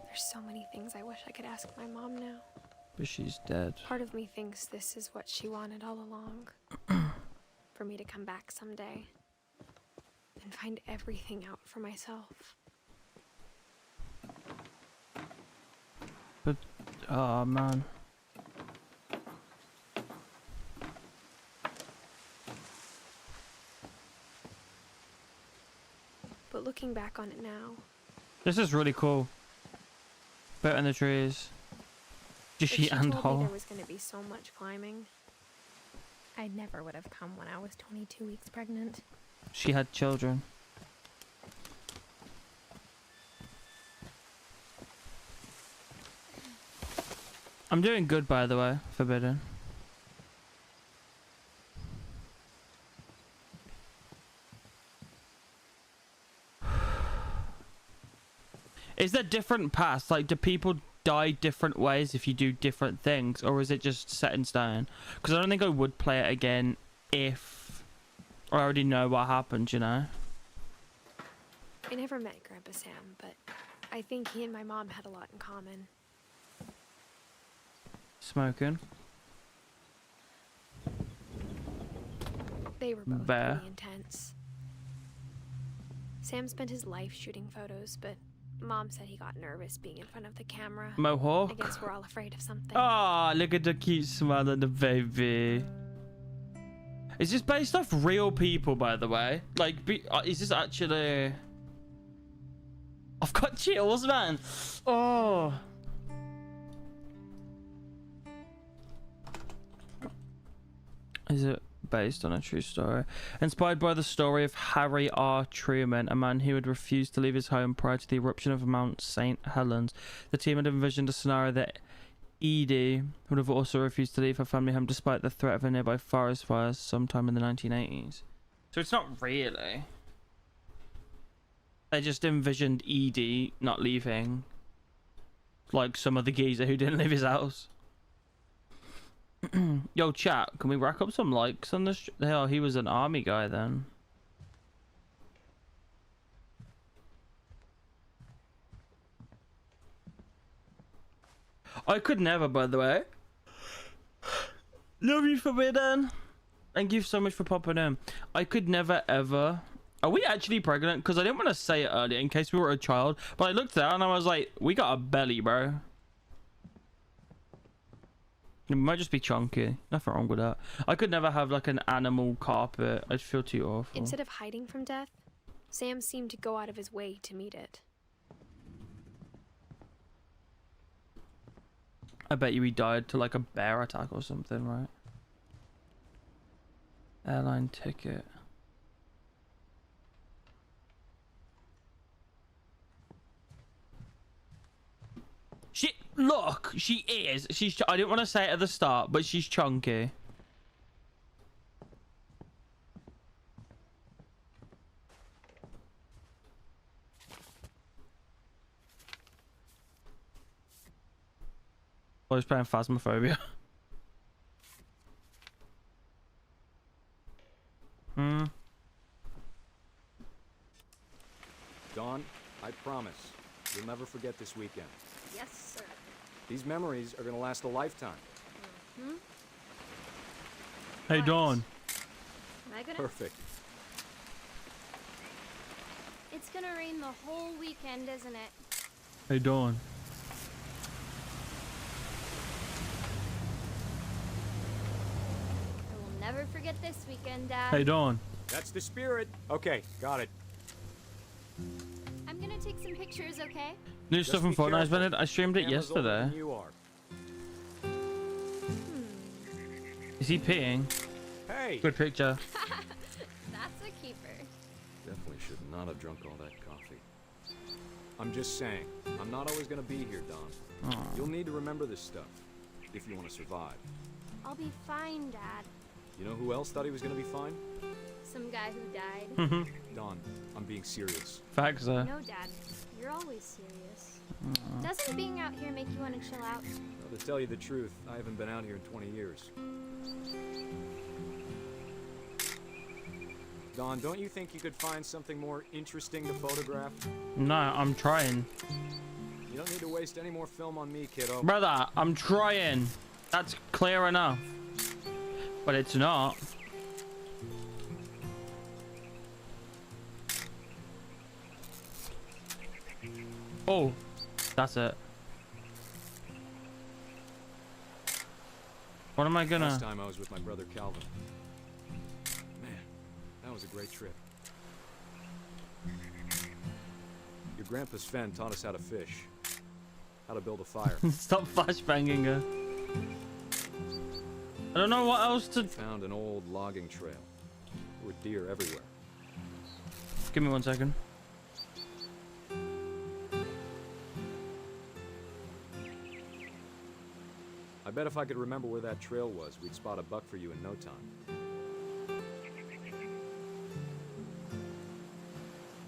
There's so many things I wish I could ask my mom now. But she's dead. Part of me thinks this is what she wanted all along. For me to come back someday and find everything out for myself. But, oh man. But looking back on it now, This is really cool. Bit in the trees. if She she and told me Hole. there was going to be so much climbing, I never would have come when I was 22 weeks pregnant. She had children. I'm doing good, by the way, Forbidden. Is there different paths? Like, do people die different ways if you do different things? Or is it just set in stone? Because I don't think I would play it again if I already know what happened, you know? I never met Grandpa Sam, but I think he and my mom had a lot in common. Smoking. They were both Bear. pretty intense. Sam spent his life shooting photos, but Mom said he got nervous being in front of the camera. Mohawk. I guess we're all afraid of something. Ah, look at the cute smile on the baby. Is this based off real people, by the way? Like, is this actually... I've got chills, man. Oh. Is it based on a true story? Inspired by the story of Harry R. Truman, a man who had refused to leave his home prior to the eruption of Mount St. Helens. The team had envisioned a scenario that Edie would have also refused to leave her family home despite the threat of a nearby forest fires sometime in the 1980s. So it's not really. They just envisioned Edie not leaving. Like some other geezer who didn't leave his house. Yo, chat, can we rack up some likes on this? Hell, he was an army guy then. I could never, by the way. Love you, Forbidden. Thank you so much for popping in. I could never, ever... Are we actually pregnant? Because I didn't want to say it earlier in case we were a child. But I looked down and I was like, we got a belly, bro. It might just be chunky. Nothing wrong with that. I could never have like an animal carpet. I'd feel too awful. Instead of hiding from death, Sam seemed to go out of his way to meet it. I bet you he died to like a bear attack or something, right? Airline ticket. Look, she is. I didn't want to say it at the start, but she's chunky. I was playing Phasmophobia. Dawn, I promise, you'll never forget this weekend. Yes, sir. These memories are gonna last a lifetime. Hmm? Hey, Dawn. Am I gonna? Perfect. It's gonna rain the whole weekend, isn't it? Hey, Dawn. I will never forget this weekend, Dad. Hey, Dawn. That's the spirit. Okay, got it. I'm gonna take take some pictures, okay? New Just stuff from be Fortnite's careful. been. I streamed it Camera's older yesterday. than you are. Is he peeing? Hey! Good picture. That's a keeper. Definitely should not have drunk all that coffee. I'm just saying, I'm not always gonna be here, Don. Aw. You'll need to remember this stuff, if you want to survive. I'll be fine, Dad. You know who else thought he was gonna be fine? Some guy who died. Don, I'm being serious. Facts though. No, Dad. You're always serious. Doesn't being out here make you want to chill out? Well, to tell you the truth, I haven't been out here in 20 years. Don, don't you think you could find something more interesting to photograph? No, I'm trying. You don't need to waste any more film on me, kiddo. Brother, I'm trying. That's clear enough. But it's not. Oh, that's it. What am I gonna... Last time I was with my brother Calvin. Man, that was a great trip. Your grandpa Sven taught us how to fish. How to build a fire. Stop flashbanging her. I don't know what else to... Found an old logging trail. There were deer everywhere. Give me 1 second. I bet if I could remember where that trail was, we'd spot a buck for you in no time.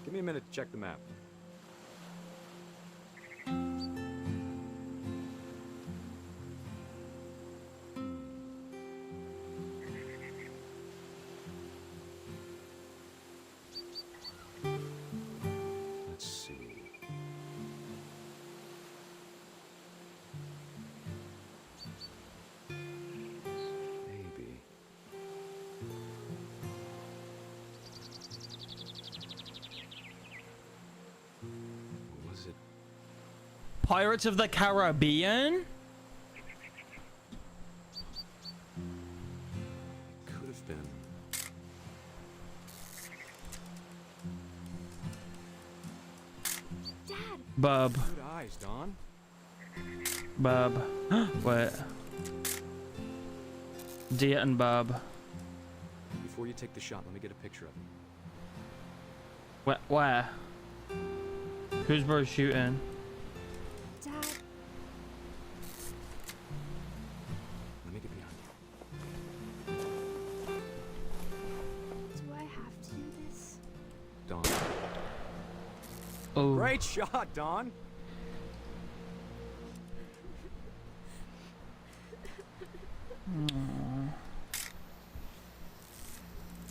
Give me a minute to check the map. Let's see. Maybe. Was it? Pirates of the Caribbean? Could have been. Dad! Bub. Good eyes, Don. Bub. Wait. Deer and Bub. Before you take the shot, let me get a picture of him. Where? Who's bro shooting? Dad! Let me get behind you. Do I have to do this? Don. Oh. Great shot, Don.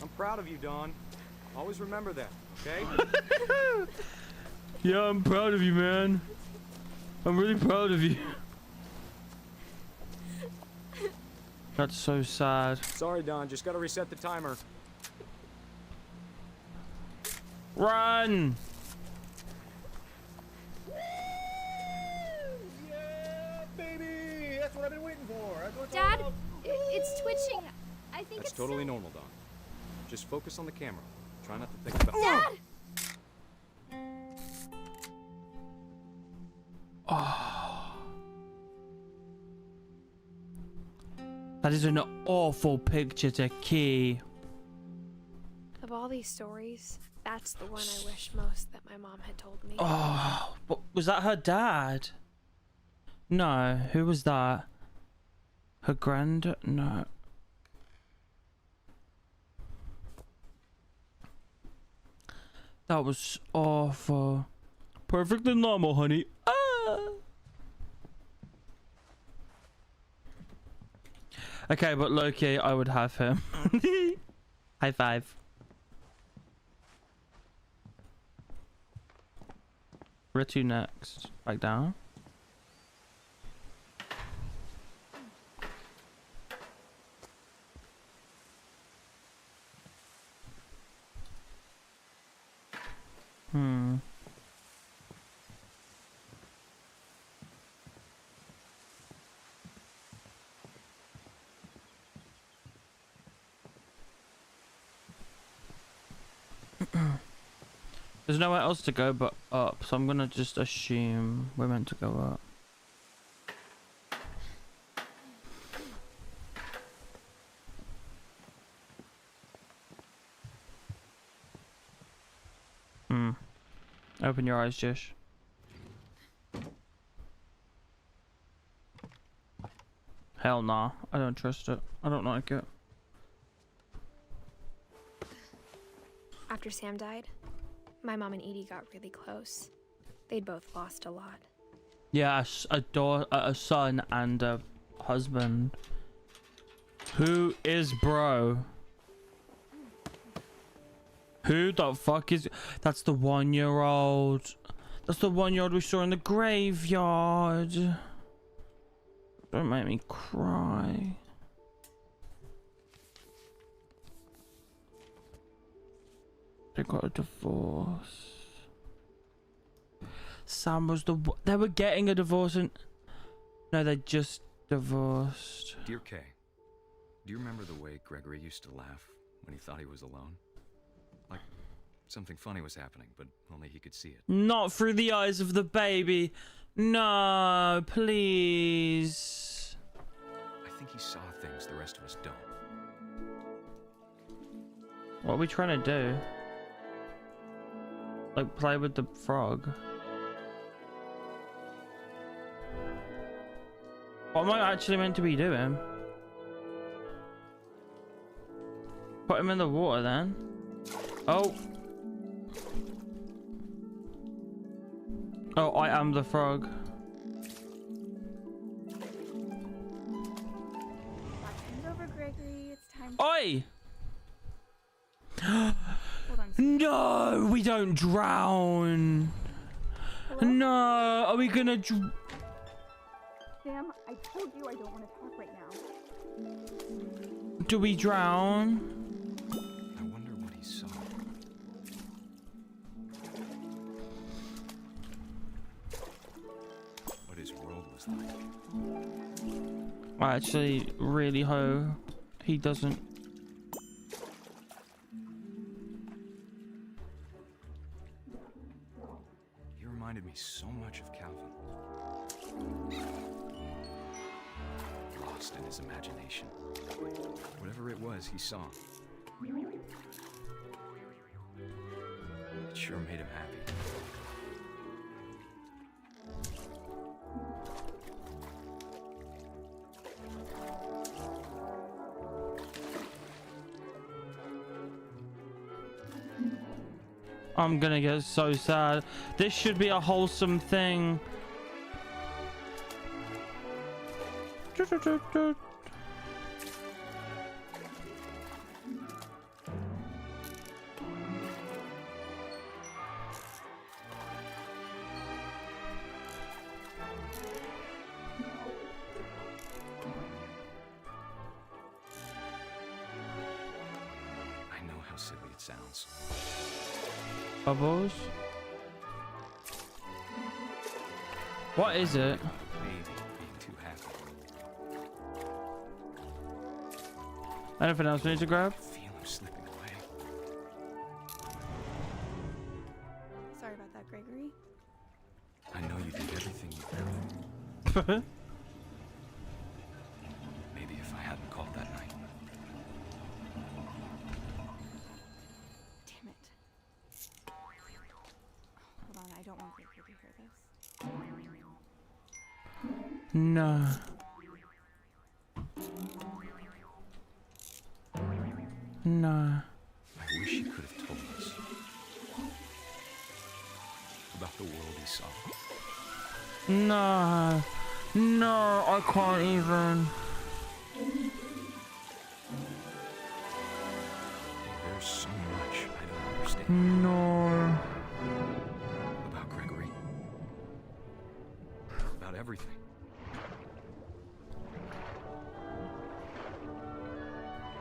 I'm proud of you, Don. Always remember that, okay? Yeah, I'm proud of you, man. I'm really proud of you. That's so sad. Sorry, Don. Just gotta reset the timer. Run! Yeah, baby! That's what I've been waiting for. That's what it's Dad, all about. it's twitching. I think That's it's totally still... normal, Don. Just focus on the camera. Try not to think about. Dad! Oh. That is an awful picture to key. Of all these stories, that's the one I wish most that my mom had told me. Oh, was that her dad? No, who was that? Her grand? No. That was awful. Perfectly normal, honey. Ah. Okay, but Loki, I would have him. High five. Where to next? Back down? Hmm. There's nowhere else to go but up, so I'm gonna just assume we're meant to go up. Open your eyes, Jish. Hell nah, I don't trust it. I don't like it. After Sam died, my mom and Edie got really close. They'd both lost a lot. Yeah, a son and a husband. Who is bro? Who the fuck is... That's the 1-year-old. That's the 1-year-old we saw in the graveyard. Don't make me cry. They got a divorce. Sam was the... They were getting a divorce and... No, they just divorced. Dear Kay, do you remember the way Gregory used to laugh when he thought he was alone? Like something funny was happening, but only he could see it. Not through the eyes of the baby. No, please. I think he saw things the rest of us don't. What are we trying to do? Like play with the frog? What am I actually meant to be doing? Put him in the water then. Oh. Oh, I am the frog. Watchtime's over, Gregory. It's time. Oi! Hold on. No, we don't drown. Hello? No, are we gonna Sam, I told you I don't want to talk right now. do we drown? I wonder what he saw. What his world was like. I actually really hope he doesn't. He reminded me so much of Calvin. Lost in his imagination. Whatever it was he saw. It sure made him happy. I'm gonna get so sad. This should be a wholesome thing. I know how silly it sounds. Bubbles? What is it? Maybe being too happy. Anything else we need to grab? I feel him slipping away. Sorry about that, Gregory. I know you did everything you could. Maybe if I hadn't called that night. Damn it. Hold on, I don't want Gregory to hear this. No. No. I wish he could have told us about the world he saw. No. No, I can't even. There's so much I don't understand No. about Gregory. About everything.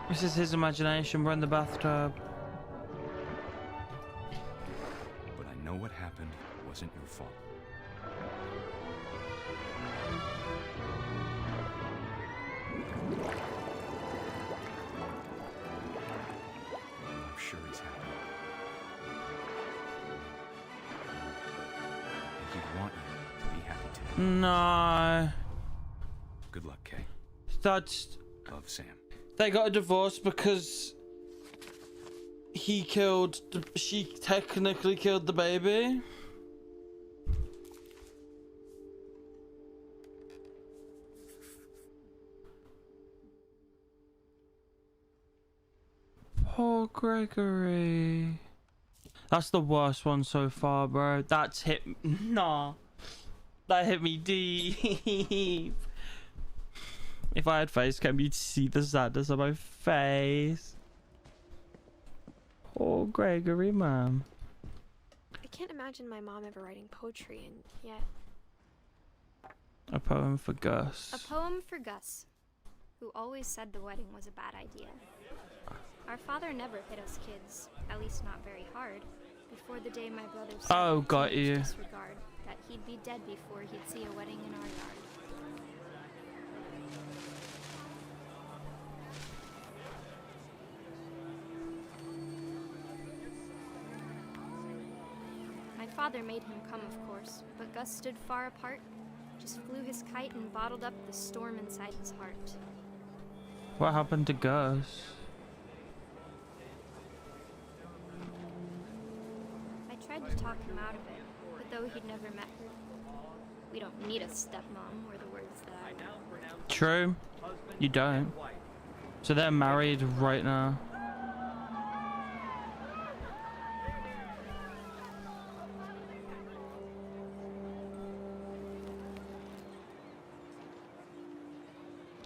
This is his imagination. We're in the bathtub. But I know what happened wasn't your fault. I'm sure he's happy. he'd want you to be happy too. No. Good luck, Kay. That's... Love, Sam. They got a divorce because he killed... She technically killed the baby. Poor Gregory. That's the worst one so far, bro. That's hit... Nah. That hit me deep. If I had face cam, you'd see the sadness on my face. Poor Gregory, man. I can't imagine my mom ever writing poetry, and yet... A poem for Gus. A poem for Gus, who always said the wedding was a bad idea. Our father never hit us kids, at least not very hard, before the day my brother said Oh, got you. disregard, that he'd be dead before he'd see a wedding in our yard. My father made him come, of course, but Gus stood far apart, just flew his kite and bottled up the storm inside his heart. What happened to Gus? I tried to talk him out of it, but though he'd never met her, we don't need a stepmom, were the words that I know. True. You don't. So they're married right now.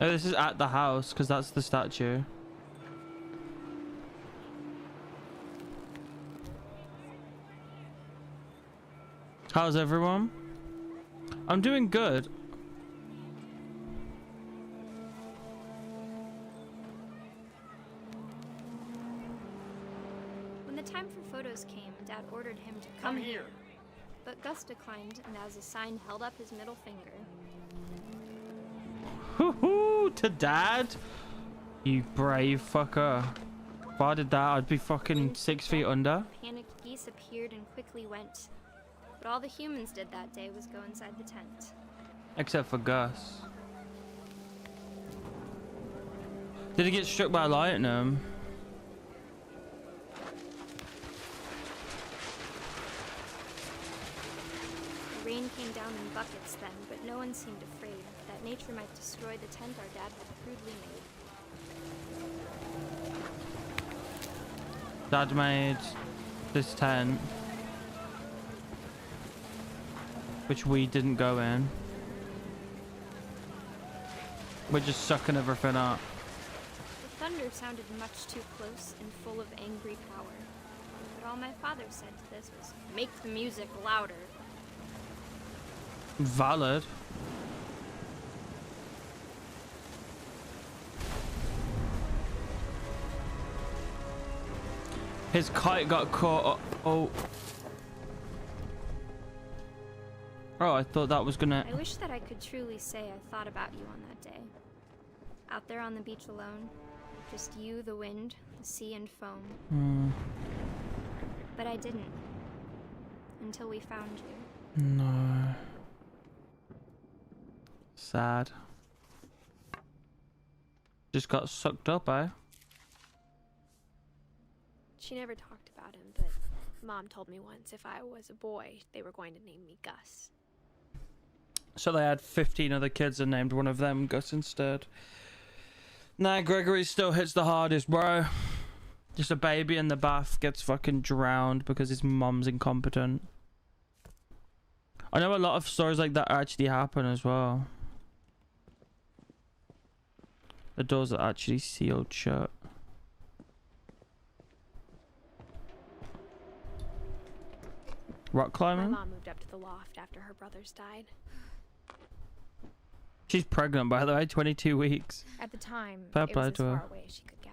Oh, this is at the house, because that's the statue. How's everyone? I'm doing good. When the time for photos came, Dad ordered him to come here. But Gus declined, and as a sign held up his middle finger. Hoo-hoo, to Dad? You brave fucker. If I did that, I'd be fucking 6 feet under. Panicked geese appeared and quickly went. But all the humans did that day was go inside the tent. Except for Gus. Did he get struck by lightning? The rain came down in buckets then, but no one seemed afraid that nature might destroy the tent our dad had crudely made. Dad made this tent, which we didn't go in. We're just sucking everything up. The thunder sounded much too close and full of angry power. But all my father said to this was, "Make the music louder." Valid. His kite got caught up. Oh. Oh, I thought that was gonna... I wish that I could truly say I thought about you on that day. Out there on the beach alone. Just you, the wind, the sea and foam. But I didn't. Until we found you. No. Sad. Just got sucked up, eh? She never talked about him, but Mom told me once if I was a boy, they were going to name me Gus. So they had 15 other kids and named one of them Gus instead. Nah, Gregory still hits the hardest, bro. Just a baby in the bath gets fucking drowned because his mom's incompetent. I know a lot of stories like that actually happen as well. The doors are actually sealed shut. Rock climbing? My mom moved up to the loft after her brothers died. She's pregnant, by the way, 22 weeks. At the time, Fair it play was as to her. far away as she could get.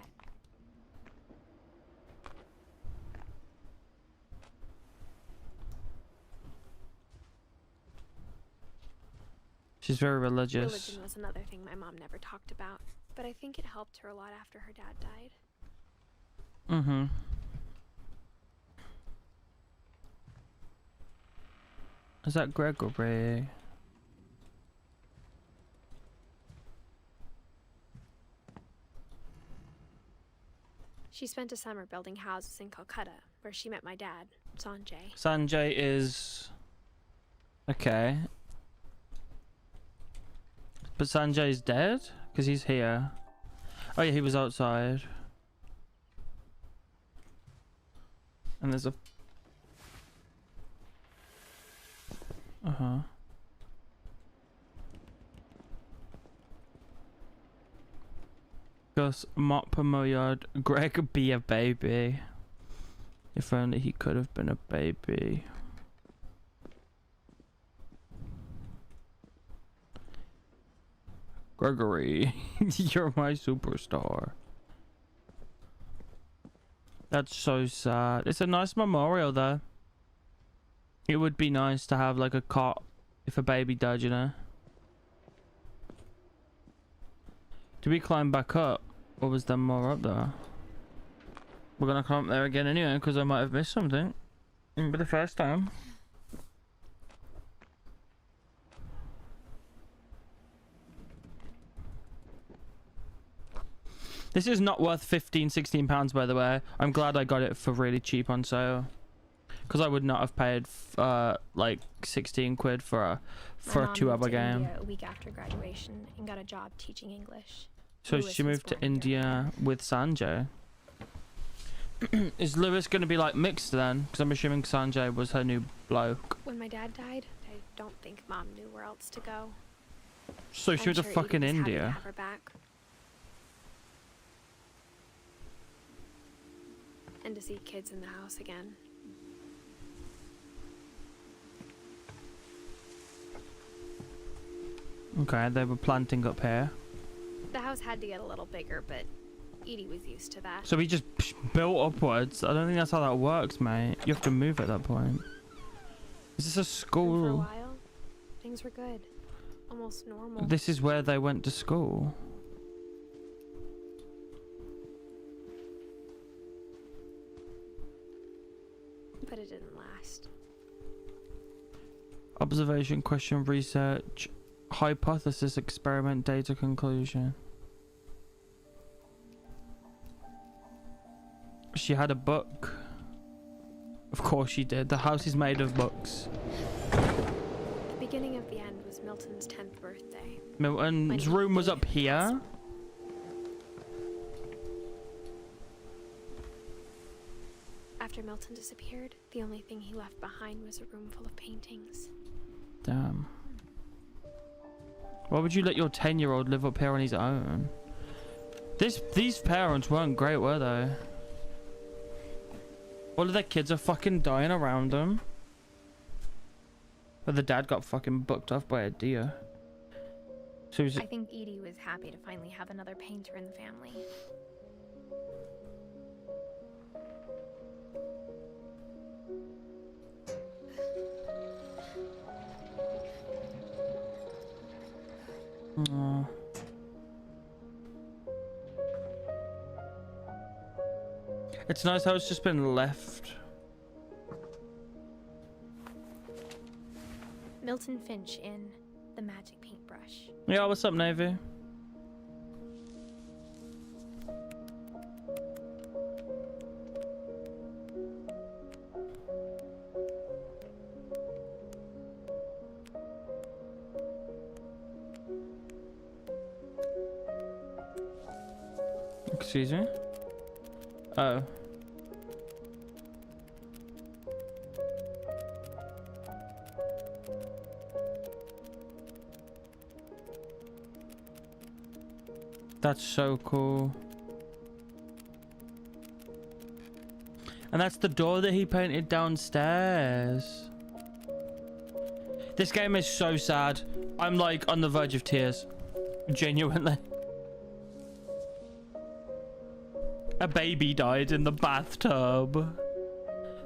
She's very religious. Religion was another thing my mom never talked about, but I think it helped her a lot after her dad died. Mm-hmm. Is that Gregory? She spent a summer building houses in Calcutta, where she met my dad, Sanjay. Sanjay is... Okay. But Sanjay's dead? Because he's here. Oh yeah, he was outside. And there's a... Uh-huh. Gus mop my yard. Greg be a baby. If only he could have been a baby. Gregory, you're my superstar. That's so sad. It's a nice memorial though. It would be nice to have like a cot if a baby died, you know. Did we climb back up? Or was there more up there? We're gonna climb up there again anyway, because I might have missed something. Remember the first time? This is not worth 15-16 pounds, by the way. I'm glad I got it for really cheap on sale, because I would not have paid like 16 quid for a 2-hour game. India a week after graduation and got a job teaching English. So Lewis she was moved to born India with Sanjay. Is Lewis going to be like mixed then? Because I'm assuming Sanjay was her new bloke. When my dad died, I don't think Mom knew where else to go. So she went to sure fucking Edith was happy to India. have her back. And to see kids in the house again. Okay, they were planting up here. The house had to get a little bigger, but Edie was used to that. So we just built upwards. I don't think that's how that works, mate. You have to move at that point. Is this a And for a school? while, things were good. Almost normal. This is where they went to school. But it didn't last. Observation, question, research, hypothesis, experiment, data, conclusion. She had a book. Of course she did. The house is made of books. The beginning of the end was Milton's 10th birthday. Milton's room was up here. After Milton disappeared, the only thing he left behind was a room full of paintings. Damn. Why would you let your 10-year-old live up here on his own? These parents weren't great, were they? All of their kids are fucking dying around them. But the dad got fucking bucked off by a deer. So he's... I think Edie was happy to finally have another painter in the family. Aww. It's nice how it's just been left. Milton Finch in The Magic Paintbrush. Yeah, what's up, Navy? Excuse me? Oh. That's so cool. And that's the door that he painted downstairs. This game is so sad. I'm like on the verge of tears. Genuinely. A baby died in the bathtub.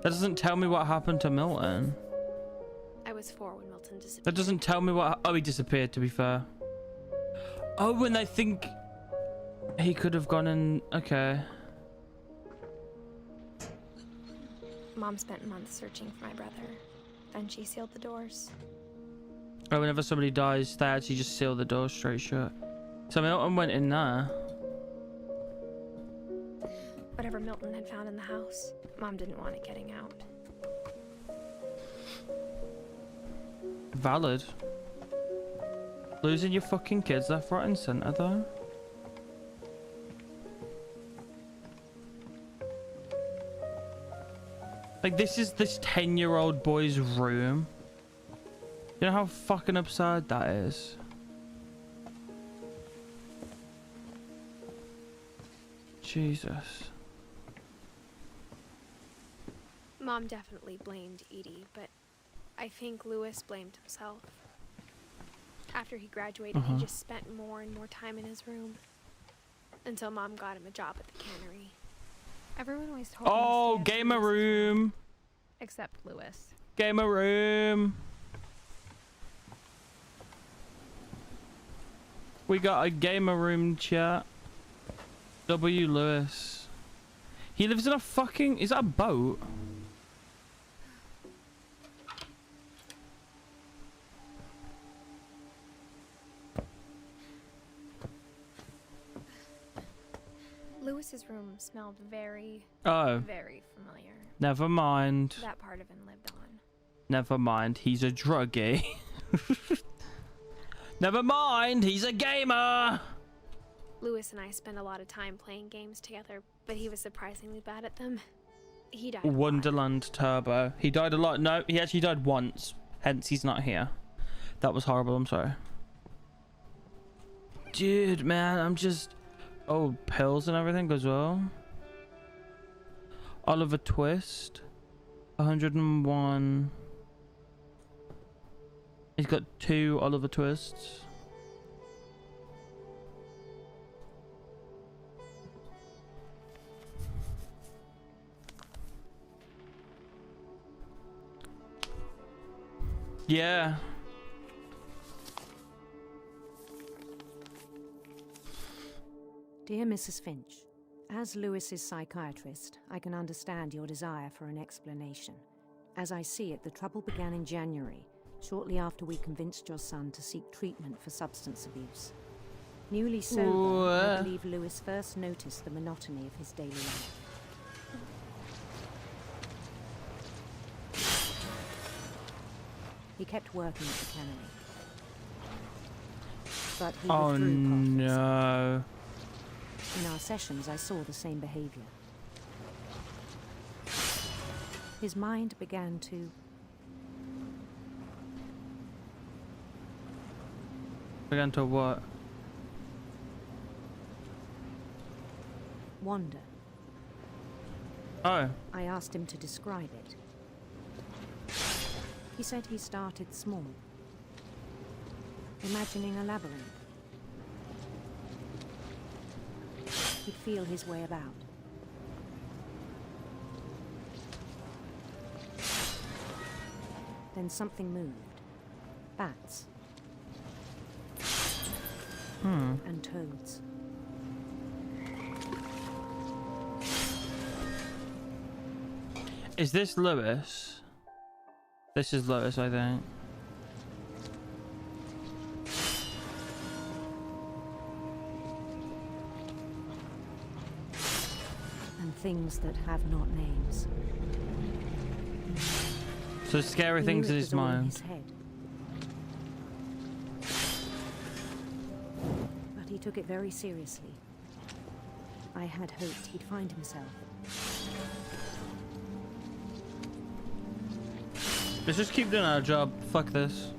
That doesn't tell me what happened to Milton. I was 4 when Milton disappeared. That doesn't tell me what... Oh, he disappeared, to be fair. Oh, and I think he could have gone in... Okay. Mom spent months searching for my brother. Then she sealed the doors. Oh, whenever somebody dies, they actually just seal the door straight shut. So Milton went in there. Whatever Milton had found in the house, Mom didn't want it getting out. Valid. Losing your fucking kids left, right and center though. Like, this is this 10-year-old boy's room. You know how fucking absurd that is? Jesus. Mom definitely blamed Edie, but I think Lewis blamed himself. After he graduated, he just spent more and more time in his room. Until Mom got him a job at the cannery. Everyone always told him to stay gamer room. Except Lewis. Gamer room. We got a gamer room chat. W. Lewis. He lives in a fucking... Is that a boat? Lewis's room smelled very, very familiar. Never mind. That part of him lived on. Never mind. He's a druggie. Never mind. He's a gamer. Lewis and I spent a lot of time playing games together, but he was surprisingly bad at them. He died Wonderland Turbo. He died a lot. No, he actually died once. Hence, he's not here. That was horrible. I'm sorry. Dude, man, I'm just... Oh, pills and everything as well. Oliver Twist. 101. He's got 2 Oliver Twists. Yeah. Dear Mrs. Finch, as Lewis's psychiatrist, I can understand your desire for an explanation. As I see it, the trouble began in January, shortly after we convinced your son to seek treatment for substance abuse. Newly sober, I believe Lewis first noticed the monotony of his daily life. He kept working at the cannery. But he withdrew profits. No. In our sessions, I saw the same behavior. His mind began to... Began to what? wander. Oh. I asked him to describe it. He said he started small, imagining a labyrinth. He'd feel his way about. Then something moved. Bats. And toads. Is this Lewis? This is Lewis, I think. And things that have not names. So scary things in his mind. His head. But he took it very seriously. I had hoped he'd find himself. Let's just keep doing our job. Fuck this.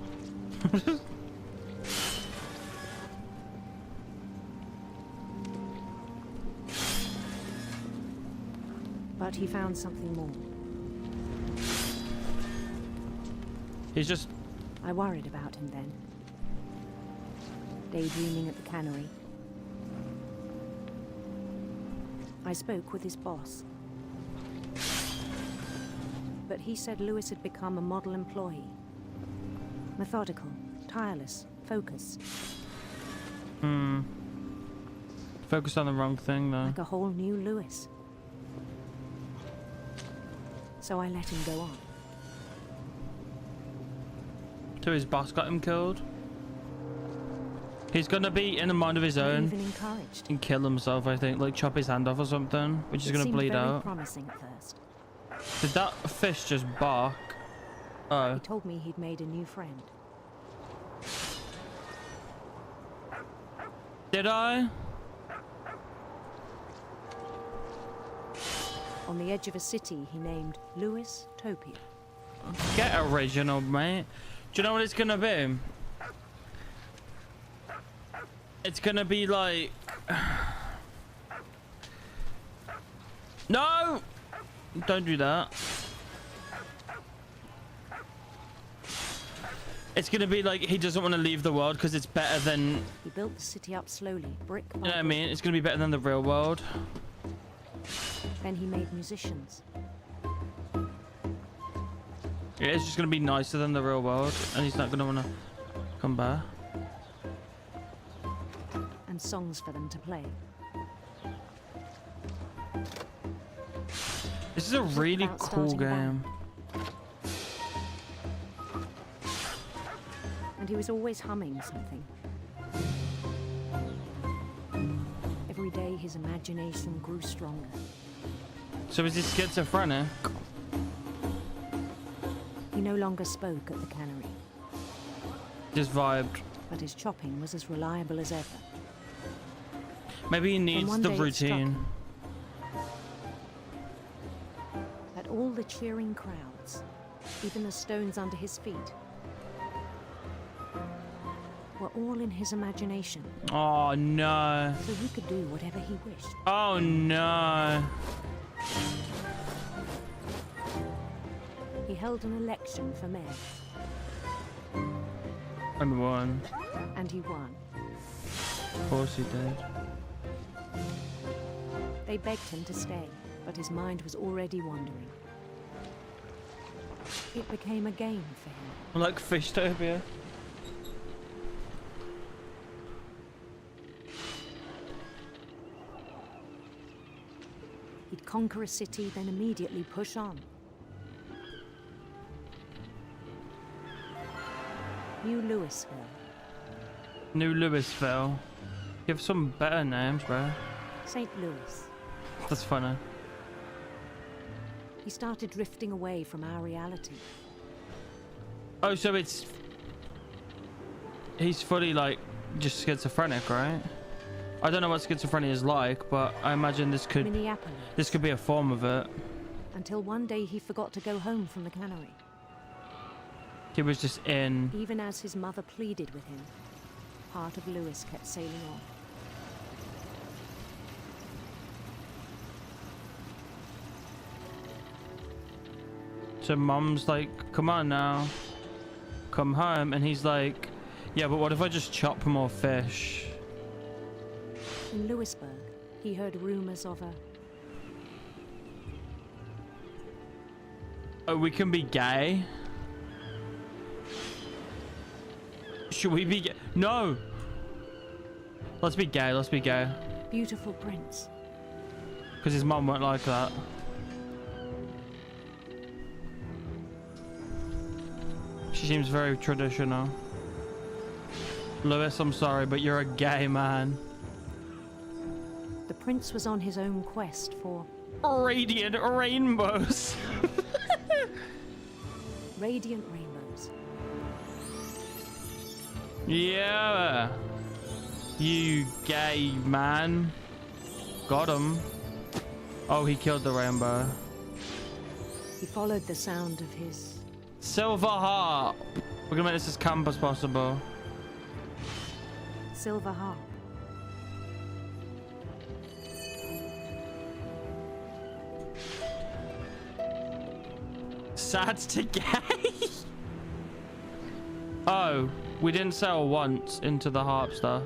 But he found something more. He's just... I worried about him then. Daydreaming at the cannery. I spoke with his boss. But he said Lewis had become a model employee. Methodical, tireless, focused. Focused on the wrong thing, though. Like a whole new Lewis. So I let him go on. So his boss got him killed. He's gonna be in a mind of his own Even encouraged. and kill himself, I think. Like chop his hand off or something, which is It gonna seemed bleed very out. promising at first. Did that fish just bark? Oh. He told me he'd made a new friend. Did I? On the edge of a city he named Lewis Topia. Get original, mate. Do you know what it's gonna be? It's gonna be like... No! Don't do that. It's gonna be like he doesn't want to leave the world because it's better than... He built the city up slowly, brick by You know what I brick. mean? It's gonna be better than the real world. Then he made musicians. Yeah, it's just gonna be nicer than the real world, and he's not gonna want to come back. And songs for them to play. This is a really about cool starting a game. band. And he was always humming something. Every day his imagination grew stronger. So is he schizophrenic? He no longer spoke at the cannery, Just vibed. but his chopping was as reliable as ever. Maybe he needs one the day it struck routine. him that all the cheering crowds, even the stones under his feet, were all in his imagination, Oh no. so he could do whatever he wished. Oh no. He held an election for mayor, And won. and he won. Of course he did. They begged him to stay, but his mind was already wandering. It became a game for him. Like Fishtopia. He'd conquer a city, then immediately push on. New Louisville. New Louisville. Give some better names, bro. St. Louis. That's funny. He started drifting away from our reality. Oh, so it's... He's fully, like, just schizophrenic, right? I don't know what schizophrenia is like, but I imagine this could Minneapolis. be a form of it. Until one day he forgot to go home from the cannery. He was just in... Even as his mother pleaded with him, part of Lewis kept sailing on. So Mom's like, come on now. Come home. And he's like, yeah, but what if I just chop more fish? In Louisburg, he heard rumors of a... Oh, we can be gay? Should we be gay? No! Let's be gay, let's be gay. beautiful prince. Because his mum won't like that. She seems very traditional. Lewis, I'm sorry, but you're a gay man. The prince was on his own quest for radiant rainbows. radiant rainbows. Yeah. You gay man. Got him. Oh, he killed the rainbow. He followed the sound of his Silver harp. We're gonna make this as camp as possible. silver harp. Sad to gay. Oh, we didn't sell once into the harp stuff.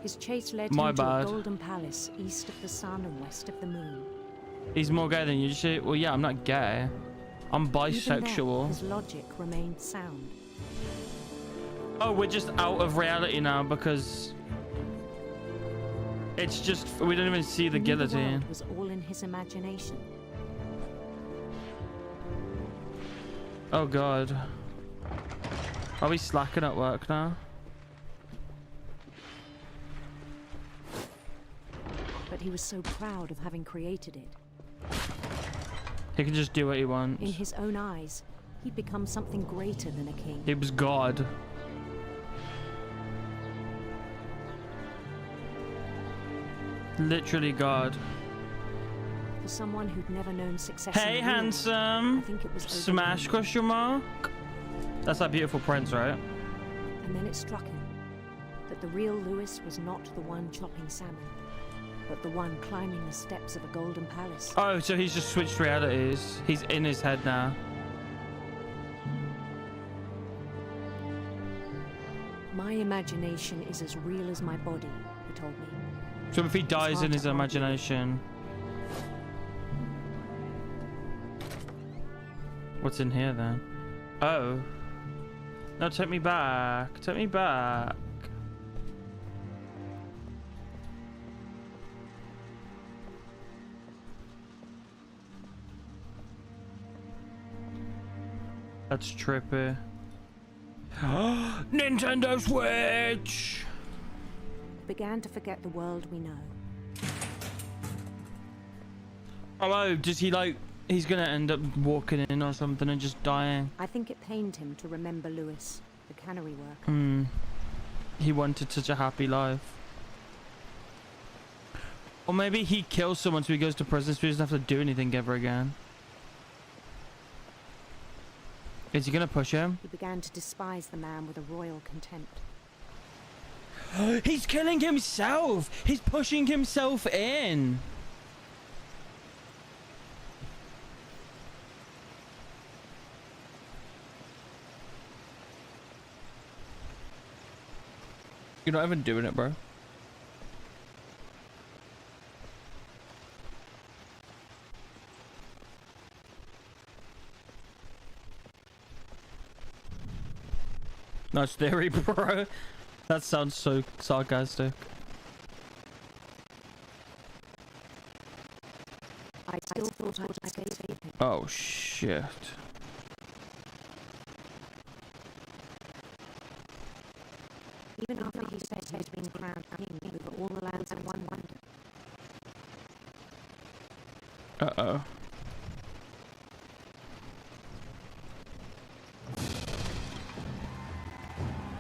His chase led My him to bad. a golden palace east of the sun and west of the moon. He's more gay than you. Shit. Well, yeah, I'm not gay. I'm Even there, bisexual. his logic remained sound. Oh, we're just out of reality now because it's just we don't even see the He knew the guillotine. world was all in his imagination. Oh god. Are we slacking at work now? But he was so proud of having created it. He can just do what he wants. In his own eyes, he'd become something greater than a king. He was God. Literally God. For someone who'd never known success. Hey, handsome. I think it was Smash question mark. That's that beautiful prince, right? And then it struck him that the real Lewis was not the one chopping salmon, but the one climbing the steps of a golden palace. Oh, so he's just switched realities. He's in his head now. My imagination is as real as my body, he told me. So if he dies in his imagination... What's in here then? Oh. No, take me back. Take me back. That's trippy. Nintendo Switch! Began to forget the world we know. Oh, does he like... He's gonna end up walking in or something and just dying. I think it pained him to remember Lewis, the cannery worker. He wanted such a happy life. Or maybe he kills someone so he goes to prison so he doesn't have to do anything ever again. Is he gonna push him? He began to despise the man with a royal contempt. He's killing himself! He's pushing himself in! You're not even doing it, bro. Nice theory, bro. That sounds so sarcastic. I still thought I would escape him. Oh, shit. Even after he said he'd been crowned king over all the lands in one wonder. Uh-oh.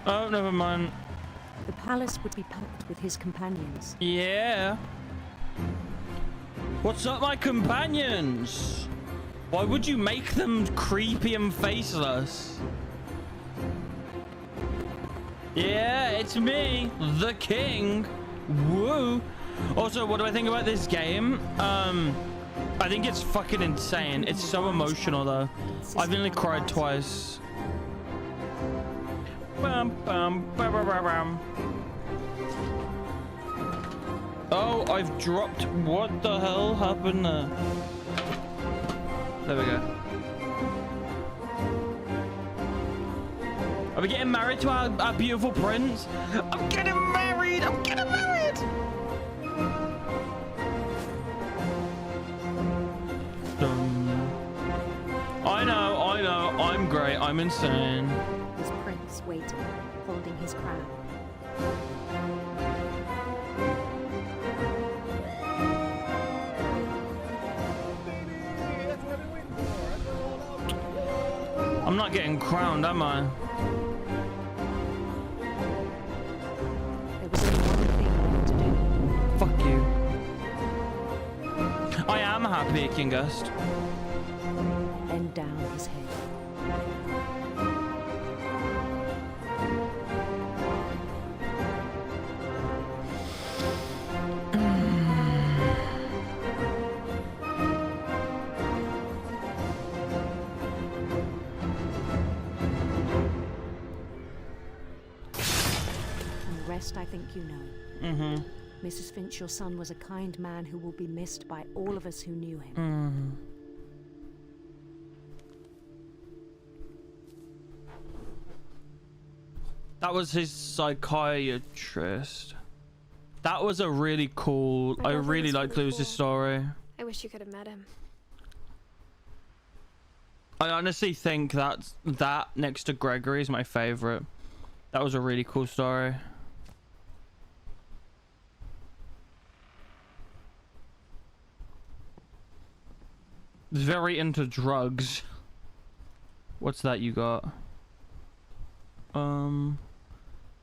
Oh, never mind. The palace would be packed with his companions. Yeah. What's up, my companions? Why would you make them creepy and faceless? Yeah, it's me, the king. Woo. Also, what do I think about this game? I think it's fucking insane. It's so emotional, though. I've only cried twice. Bum, bum, bum, bum, bum, bum. Oh, I've dropped. What the hell happened there? There we go. Are we getting married to our beautiful prince? I'm getting married! I'm getting married! I know, I'm great, I'm insane. His prince waited, holding his crown. I'm not getting crowned, am I? There was only one thing left to do. Fuck you. I am happy, King Gust. Bend down his head. I think you know. Mrs. Finch, your son was a kind man who will be missed by all of us who knew him. That was his psychiatrist. That was a really cool... I really liked Lewis's story. I wish you could have met him. I honestly think that next to Gregory is my favorite. That was a really cool story. Very into drugs. What's that you got?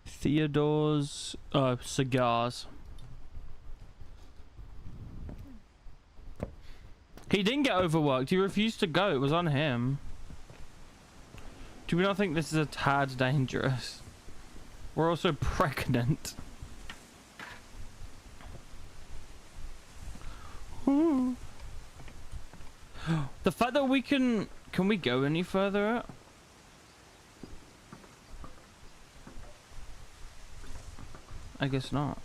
Theodore's cigars. He didn't get overworked. He refused to go. It was on him. Do we not think this is a tad dangerous? We're also pregnant. Ooh. The fact that we can we go any further? I guess not.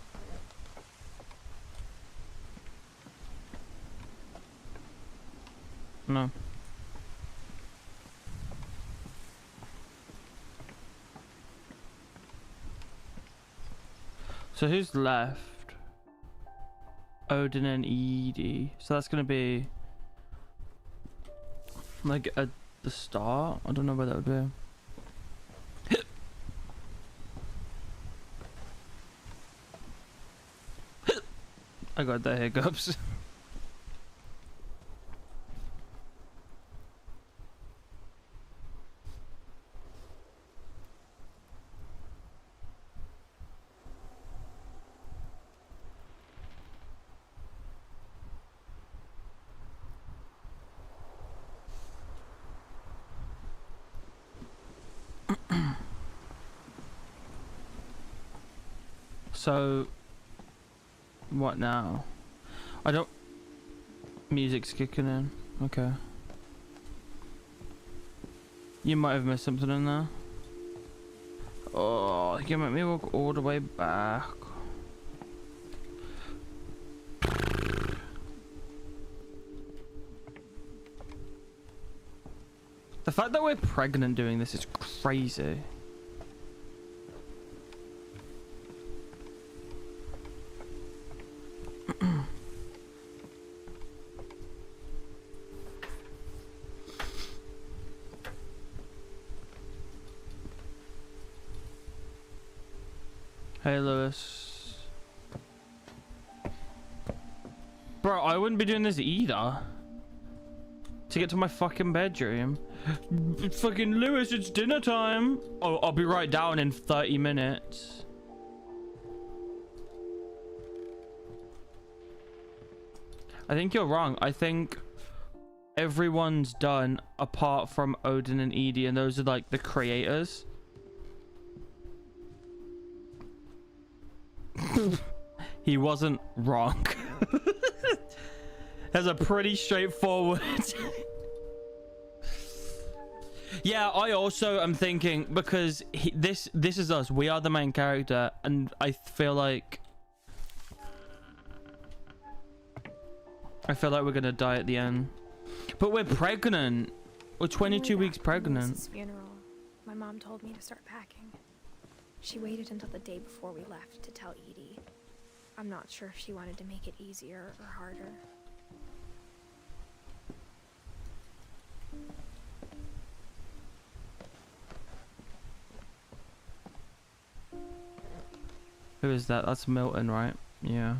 No. So who's left? Odin and Edie. So that's gonna be like at the start. I don't know where that would be. I got the hiccups. So, what now? I don't... Music's kicking in. Okay. You might have missed something in there. Oh, you make me walk all the way back. The fact that we're pregnant doing this is crazy. Hey, Lewis. Bro, I wouldn't be doing this either. To get to my fucking bedroom. Fucking Lewis, it's dinner time. Oh, I'll be right down in 30 minutes. I think you're wrong. I think everyone's done apart from Odin and Edie, and those are like the creators. He wasn't wrong. That's a pretty straightforward. Yeah, I also am thinking because this is us. We are the main character, and I feel like we're gonna die at the end. But we're pregnant. We're 22 weeks pregnant. Lewis's funeral, my mom told me to start packing. She waited until the day before we left to tell Edie. I'm not sure if she wanted to make it easier or harder. Who is that? That's Milton, right? Yeah.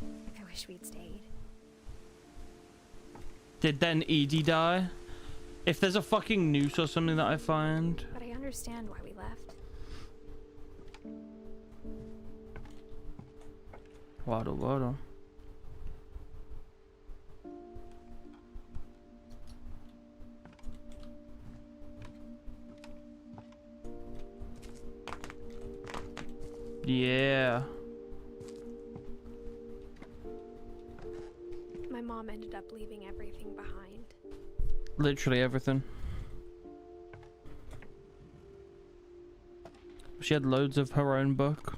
I wish we'd stayed. Did then Edie die? If there's a fucking noose or something that I find. But I understand why we left. Waddle. Yeah. My mom ended up leaving everything behind. Literally everything. She had loads of her own book.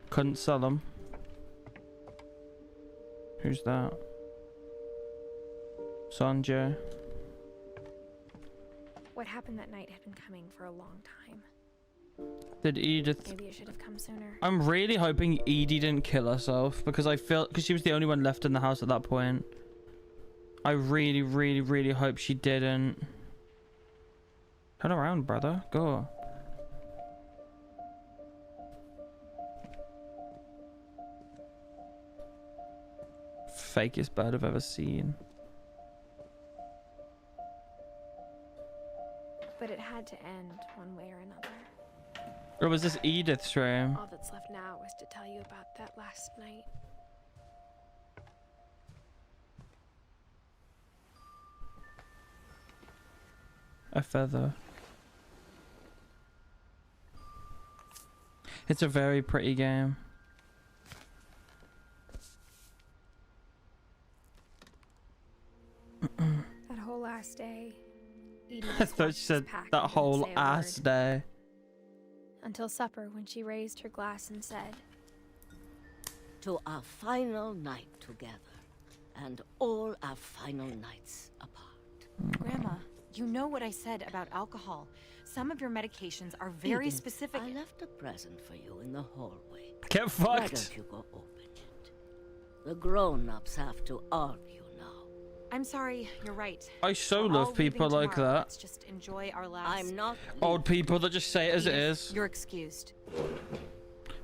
Couldn't sell them. Who's that? Sanjay. What happened that night had been coming for a long time. Did Edith... Maybe it should have come sooner. I'm really hoping Edie didn't kill herself because because she was the only one left in the house at that point. I really, really, really hope she didn't. Turn around, brother. Go. Fakest bird I've ever seen. But it had to end one way or another. Or was this Edith's room? All that's left now is to tell you about that last night. A feather. It's a very pretty game. That whole last day, Edie I just thought watched she us said pack that and didn't whole say a ass word. day. Until supper, when she raised her glass and said, "To our final night together, and all our final nights apart." Grandma, you know what I said about alcohol. Some of your medications are very Edith, specific. I left a present for you in the hallway. Get Why fucked. don't you go open it? The grown-ups have to argue now. I'm sorry, you're right. I so We're love all people leaving like tomorrow. that. Let's just enjoy our last. I'm not. Old people that just say it as it Edith, is. You're excused.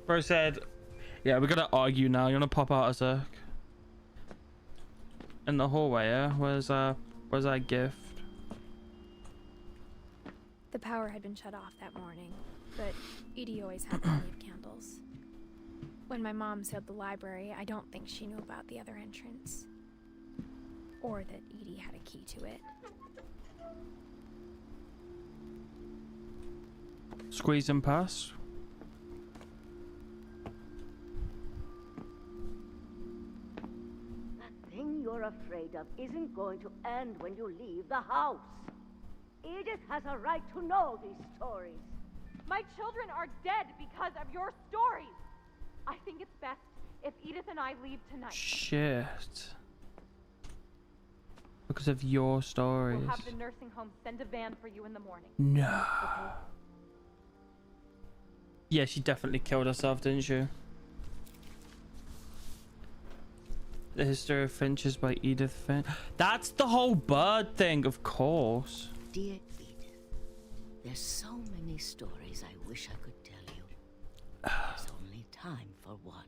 Bro said, yeah, we're gonna argue now. You wanna pop out a sec? In the hallway, yeah? Where's our gift? the power had been shut off that morning, but Edie always had plenty of candles. When my mom sealed the library, I don't think she knew about the other entrance. Or that Edie had a key to it. Squeeze and pass. That thing you're afraid of isn't going to end when you leave the house. Edith has a right to know these stories. My children are dead because of your stories. I think it's best if Edith and I leave tonight. Shit. Because of your stories. We'll have the nursing home send a van for you in the morning. No. Okay? Yeah, she definitely killed herself, didn't she? The History of Finch is by Edith Finch. That's the whole bird thing, of course. Dear Edith, there's so many stories I wish I could tell you. There's only time for one.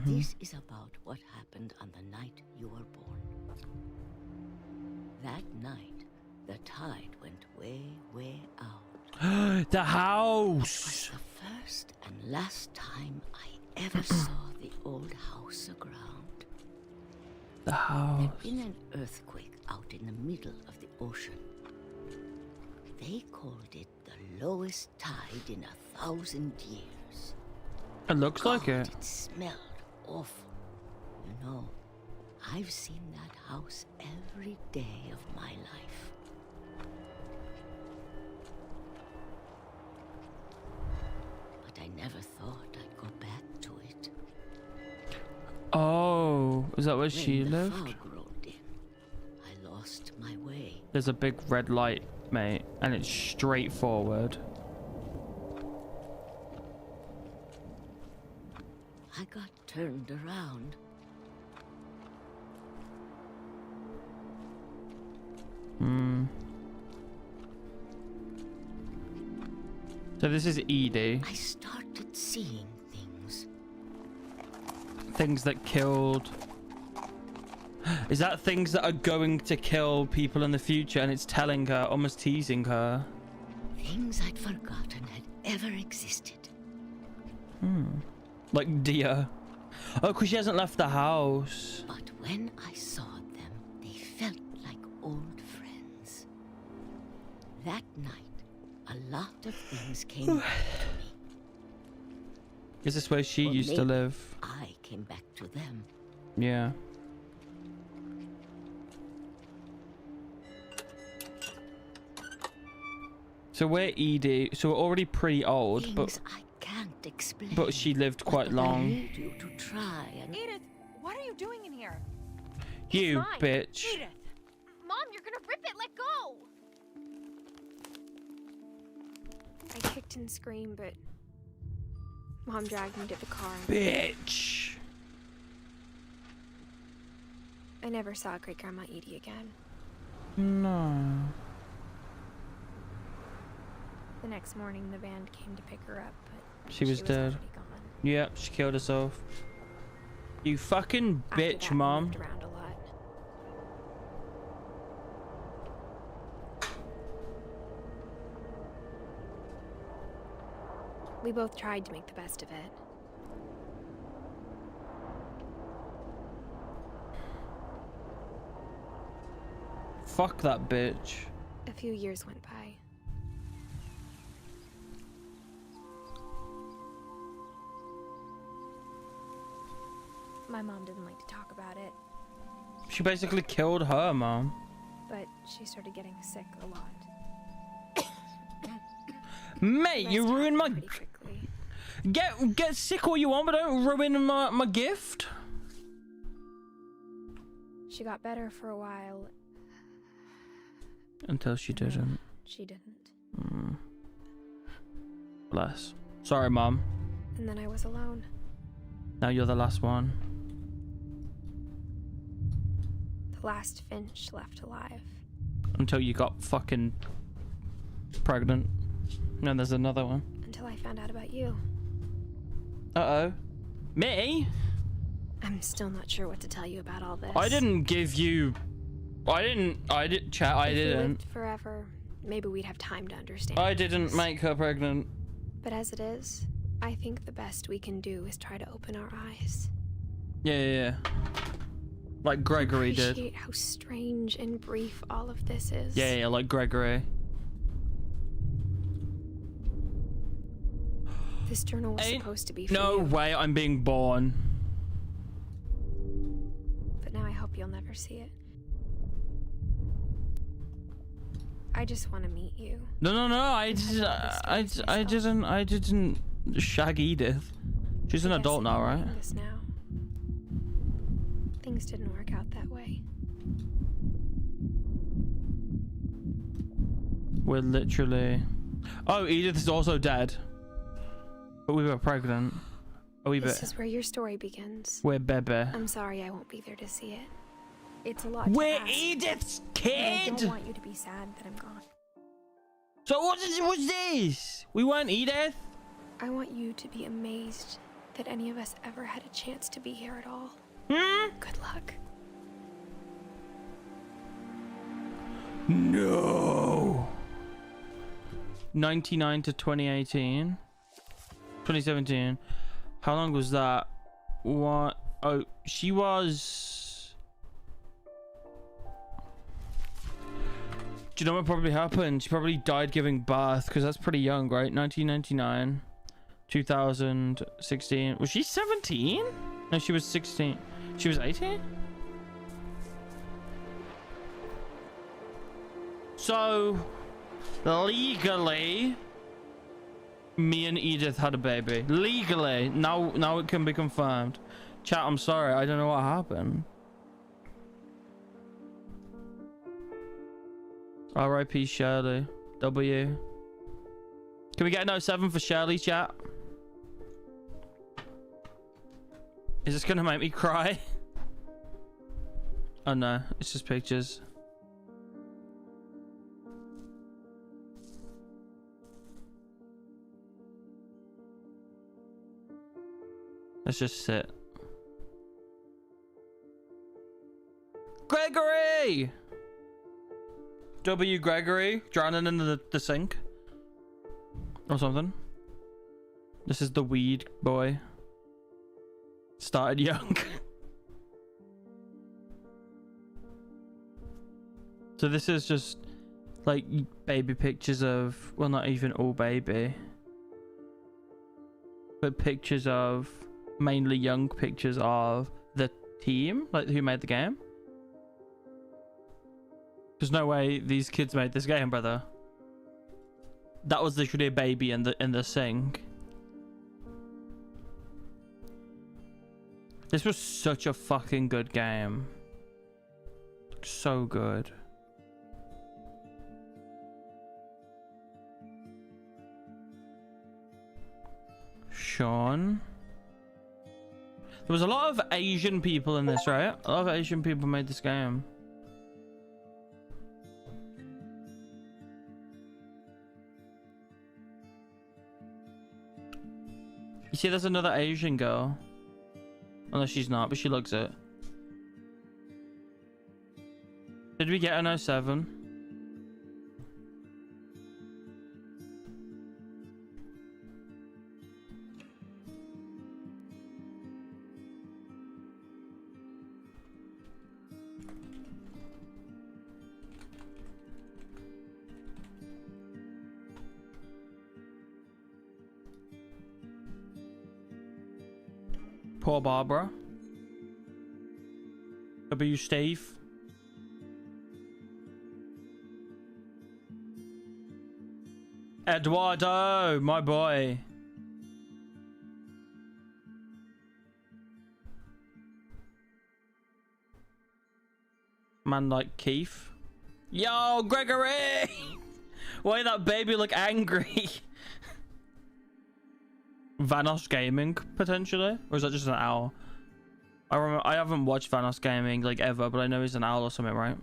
This is about what happened on the night you were born. That night, the tide went way, way out. The house! It was the first and last time I ever saw the old house aground. The house. There'd been an earthquake out in the middle of the ocean. They called it the lowest tide in 1,000 years. It looks like God, it. It smelled awful. You know, I've seen that house every day of my life. But I never thought I'd go back to it. Oh, is that where she When the lived? fog rolled in, I lost my way. There's a big red light, mate, and it's straight forward. I got turned around. So this is Edie. I started seeing things. Things that killed. Is that things that are going to kill people in the future and it's telling her, almost teasing her? Things I'd forgotten had ever existed. Like deer. Oh, because she hasn't left the house. But when I saw them, they felt like old friends. That night, a lot of things came back to me. Is this where she Or used to maybe live? I came back to them. Yeah. So we're Edie. So we're already pretty old, Things but I can't explain. she lived quite But I long. need you to try and... Edith, what are you doing in here? You mine. bitch. Edith! Mom, you're gonna rip it! Let go! I kicked and screamed, but Mom dragged me to the car. Bitch. I never saw Great Grandma Edie again. No. The next morning, the band came to pick her up, but She was dead. already gone. Yep, she killed herself. You fucking After bitch, that, we Mom. moved around a lot. We both tried to make the best of it. Fuck that bitch. A few years went by. My mom didn't like to talk about it, She basically killed her, Mom. but she started getting sick a lot. Mate, you ruined my... Pretty quickly. Get sick all you want, but don't ruin my gift. She got better for a while. Until she didn't. She didn't. Bless. Sorry, Mom. And then I was alone. Now you're the last one. The last Finch left alive. Until you got fucking pregnant. And then there's another one. Until I found out about you. Uh-oh. Me? I'm still not sure what to tell you about all this. I didn't give you... I didn't... Chat, I If we didn't. lived forever, maybe we'd have time to understand. I didn't make her pregnant. But as it is, I think the best we can do is try to open our eyes. Yeah. Like Gregory did. Appreciate how strange and brief all of this is. Yeah, like Gregory. This journal was supposed to be for No you, way I'm being born. but now I hope you'll never see it. I just want to meet you. No. I didn't shag Edith. She's an I guess adult I'm now, right? writing This now. Things didn't work out that way. We're literally... Oh, Edith is also dead. But we were pregnant. A wee This bit. is where your story begins. We're Bebe. I'm sorry I won't be there to see it. It's a lot We're to ask, Edith's but I kid! don't want you to be sad that I'm gone. So what's this? We weren't Edith? I want you to be amazed that any of us ever had a chance to be here at all. Good luck. No. 99 to 2018. 2017. How long was that? What? Oh, she was... Do you know what probably happened? She probably died giving birth, because that's pretty young, right? 1999. 2016. Was she 17? No, she was 16. She was 18? So, legally, me and Edith had a baby. Legally. Now it can be confirmed. Chat, I'm sorry. I don't know what happened. R.I.P. Shirley. W. Can we get a 7 for Shirley, chat? Is this gonna make me cry? Oh no, it's just pictures. Let's just sit. Gregory! W. Gregory drowning in the sink. Or something. This is the weed boy. Started young. So this is just like baby pictures of, well, not even all baby, but pictures of, mainly young pictures of the team, like who made the game. There's no way these kids made this game, brother. That was literally a baby in the sink. This was such a fucking good game. So good. Sean. There was a lot of Asian people in this, right? A lot of Asian people made this game. You see, there's another Asian girl. Unless she's not, but she looks it. Did we get an 07? Poor Barbara. W. Steve. Eduardo, my boy. Man like Keith. Yo, Gregory! Why that baby look angry? Vanos Gaming, potentially? Or is that just an owl? I haven't watched Vanos Gaming, like, ever, but I know he's an owl or something, right?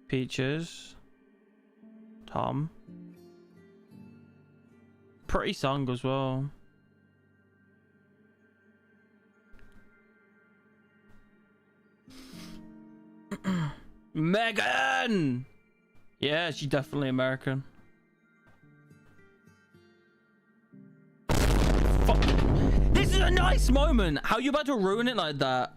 Peaches. Tom. Pretty song as well. Megan! Yeah, she's definitely American. Fuck. This is a nice moment. How are you about to ruin it like that?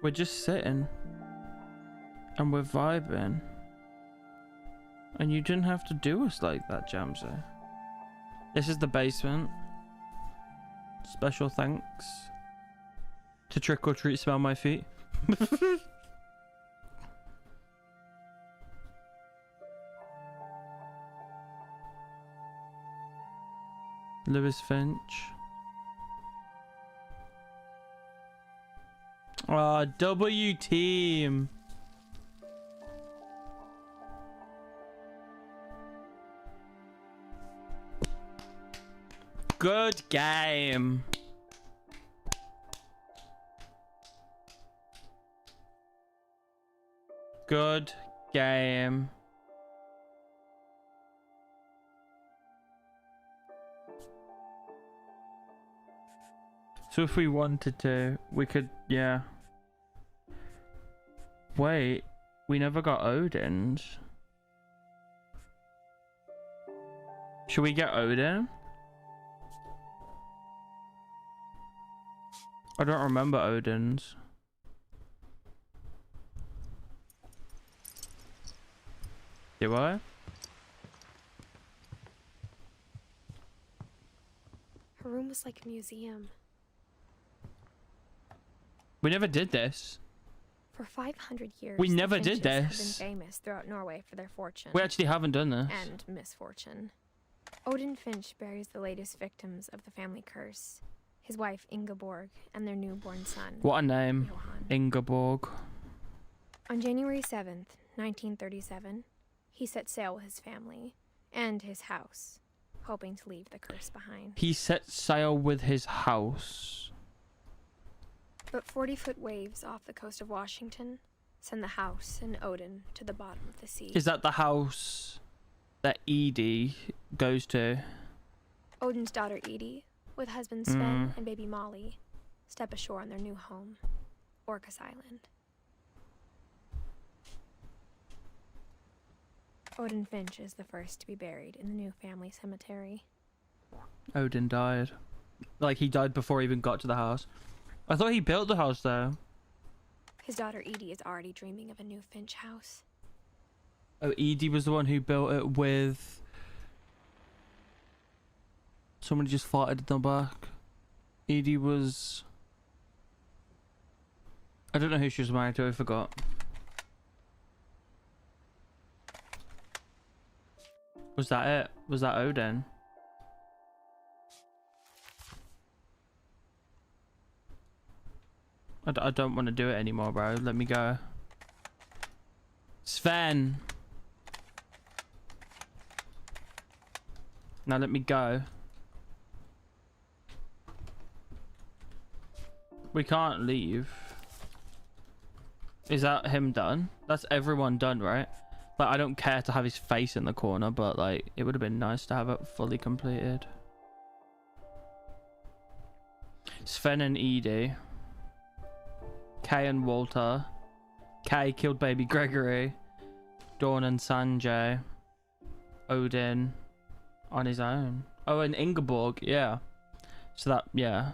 We're just sitting and we're vibing, and you didn't have to do us like that, Jamsey. This is the basement. Special thanks to Trick or Treat Smell My Feet. Lewis Finch. Ah, W team. Good game. Good game. So if we wanted to, we could, yeah. Wait, we never got Odin's. Should we get Odin? I don't remember Odin's. Do I? Her room was like a museum. We never did this. For 500 years, We the never did Finches have this. been famous throughout Norway for their fortune. We actually haven't done this. And misfortune. Odin Finch buries the latest victims of the family curse. His wife Ingeborg and their newborn son. What a name. Johan. Ingeborg. On January 7th, 1937, he set sail with his family and his house, hoping to leave the curse behind. He set sail with his house. But 40-foot waves off the coast of Washington send the house and Odin to the bottom of the sea. Is that the house that Edie goes to? Odin's daughter Edie, with husband Sven and baby Molly, step ashore on their new home, Orcas Island. Odin Finch is the first to be buried in the new family cemetery. Odin died. Like, he died before he even got to the house. I thought he built the house, though. His daughter Edie is already dreaming of a new Finch house. Oh, Edie was the one who built it with... Somebody just farted in the back. Edie was... I don't know who she was married to, I forgot. Was that it? Was that Odin? I don't want to do it anymore, bro. Let me go. Sven. Now let me go. We can't leave. Is that him done? That's everyone done, right? Like, I don't care to have his face in the corner, but like, it would have been nice to have it fully completed. Sven and Edie. Kay and Walter. Kay killed baby Gregory. Dawn and Sanjay. Odin on his own. Oh, and Ingeborg, yeah. So that, yeah.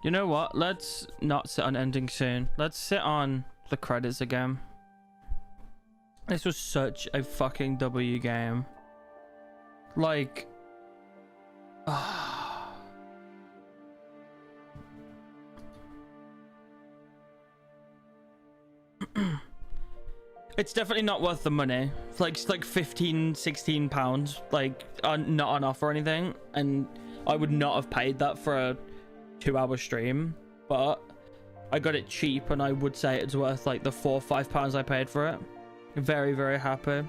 You know what? Let's not sit on ending soon. Let's sit on the credits again. This was such a fucking W game. Like... It's definitely not worth the money. It's like 15, 16 pounds, like not on offer or anything. And I would not have paid that for a 2-hour stream, but I got it cheap, and I would say it's worth like the £4 or £5 I paid for it. Very, very happy.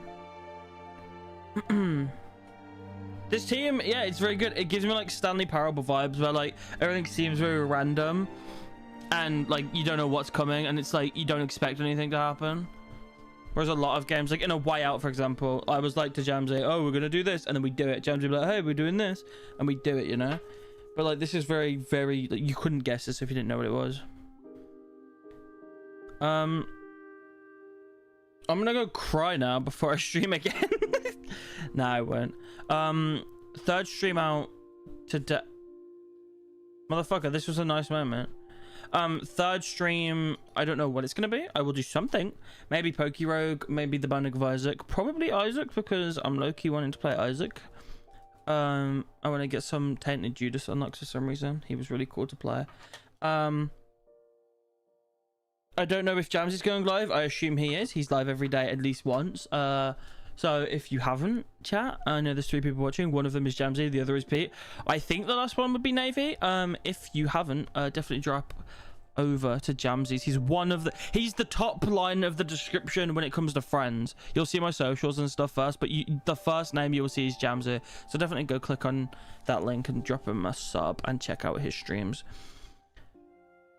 This team, yeah, it's very good. It gives me like Stanley Parable vibes, where like everything seems very random and like you don't know what's coming, and it's like you don't expect anything to happen. Whereas a lot of games, like in A Way Out, for example, I was like to Jamsey, oh, we're gonna do this, and then we do it. Jamsey would be like, hey, we're doing this, and we do it, you know. But like, this is very, very, like, you couldn't guess this if you didn't know what it was. I'm gonna go cry now before I stream again. Nah, I won't. Third stream out today. Motherfucker, this was a nice moment. Third stream, I don't know what it's gonna be. I will do something. Maybe Pokerogue, maybe the Binding of Isaac, probably Isaac, because I'm low-key wanting to play Isaac. I want to get some Tainted Judas unlocked for some reason. He was really cool to play. I don't know if Jams is going live. I assume he is. He's live every day at least once. So if you haven't, chat, I know there's 3 people watching. One of them is Jamsy, the other is Pete. I think the last one would be Navy. If you haven't, definitely drop over to Jamsy's. He's the top line of the description when it comes to friends. You'll see my socials and stuff first, but the first name you will see is Jamsy. So definitely go click on that link and drop him a sub and check out his streams.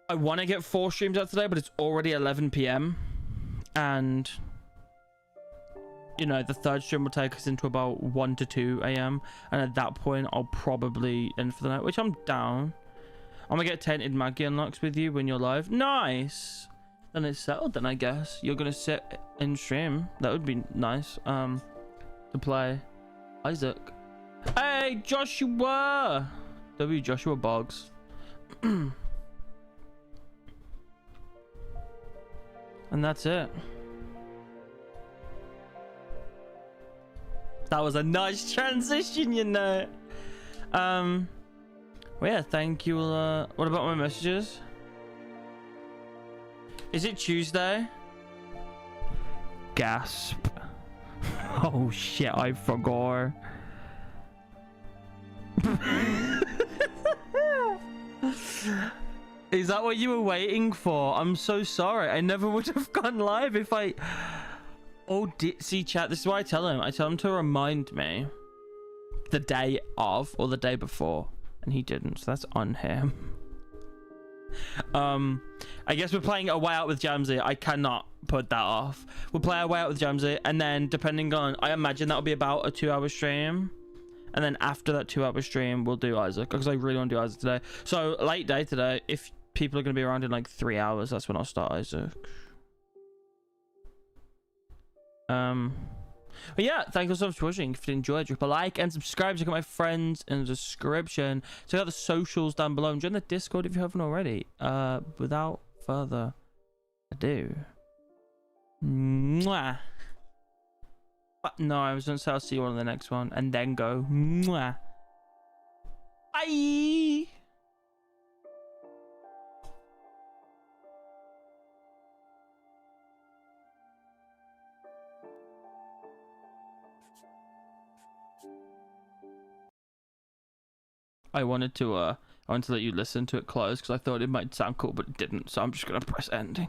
I want to get 4 streams out today, but it's already 11 p.m. and you know, the third stream will take us into about 1 to 2 a.m. and at that point I'll probably end for the night, which I'm down. I'm gonna get Tainted Maggie unlocks with you when you're live. Nice. Then it's settled then, I guess. You're gonna sit in stream. That would be nice. To play Isaac. Hey, Joshua! Joshua Boggs. And that's it. That was a nice transition, you know. Well, yeah, thank you. What about my messages? Is it Tuesday? Gasp. Oh shit, I forgot. Is that what you were waiting for? I'm so sorry. I never would have gone live if I... Oh, see, chat, this is why I tell him. I tell him to remind me the day of or the day before. And he didn't, so that's on him. I guess we're playing A Way Out with Jamsy. I cannot put that off. We'll play A Way Out with Jamsy, and then depending on... I imagine that'll be about a 2-hour stream. And then after that 2-hour stream, we'll do Isaac. Because I really want to do Isaac today. So, late day today. If people are going to be around in like 3 hours, that's when I'll start Isaac. But yeah, thank you so much for watching. If you enjoyed, drop a like and subscribe. Check out my friends in the description. Check out the socials down below and join the Discord if you haven't already. Without further ado, mwah. No, I was gonna say I'll see you on the next one and then go mwah. Bye. I wanted to let you listen to it close because I thought it might sound cool, but it didn't. So I'm just gonna press ending.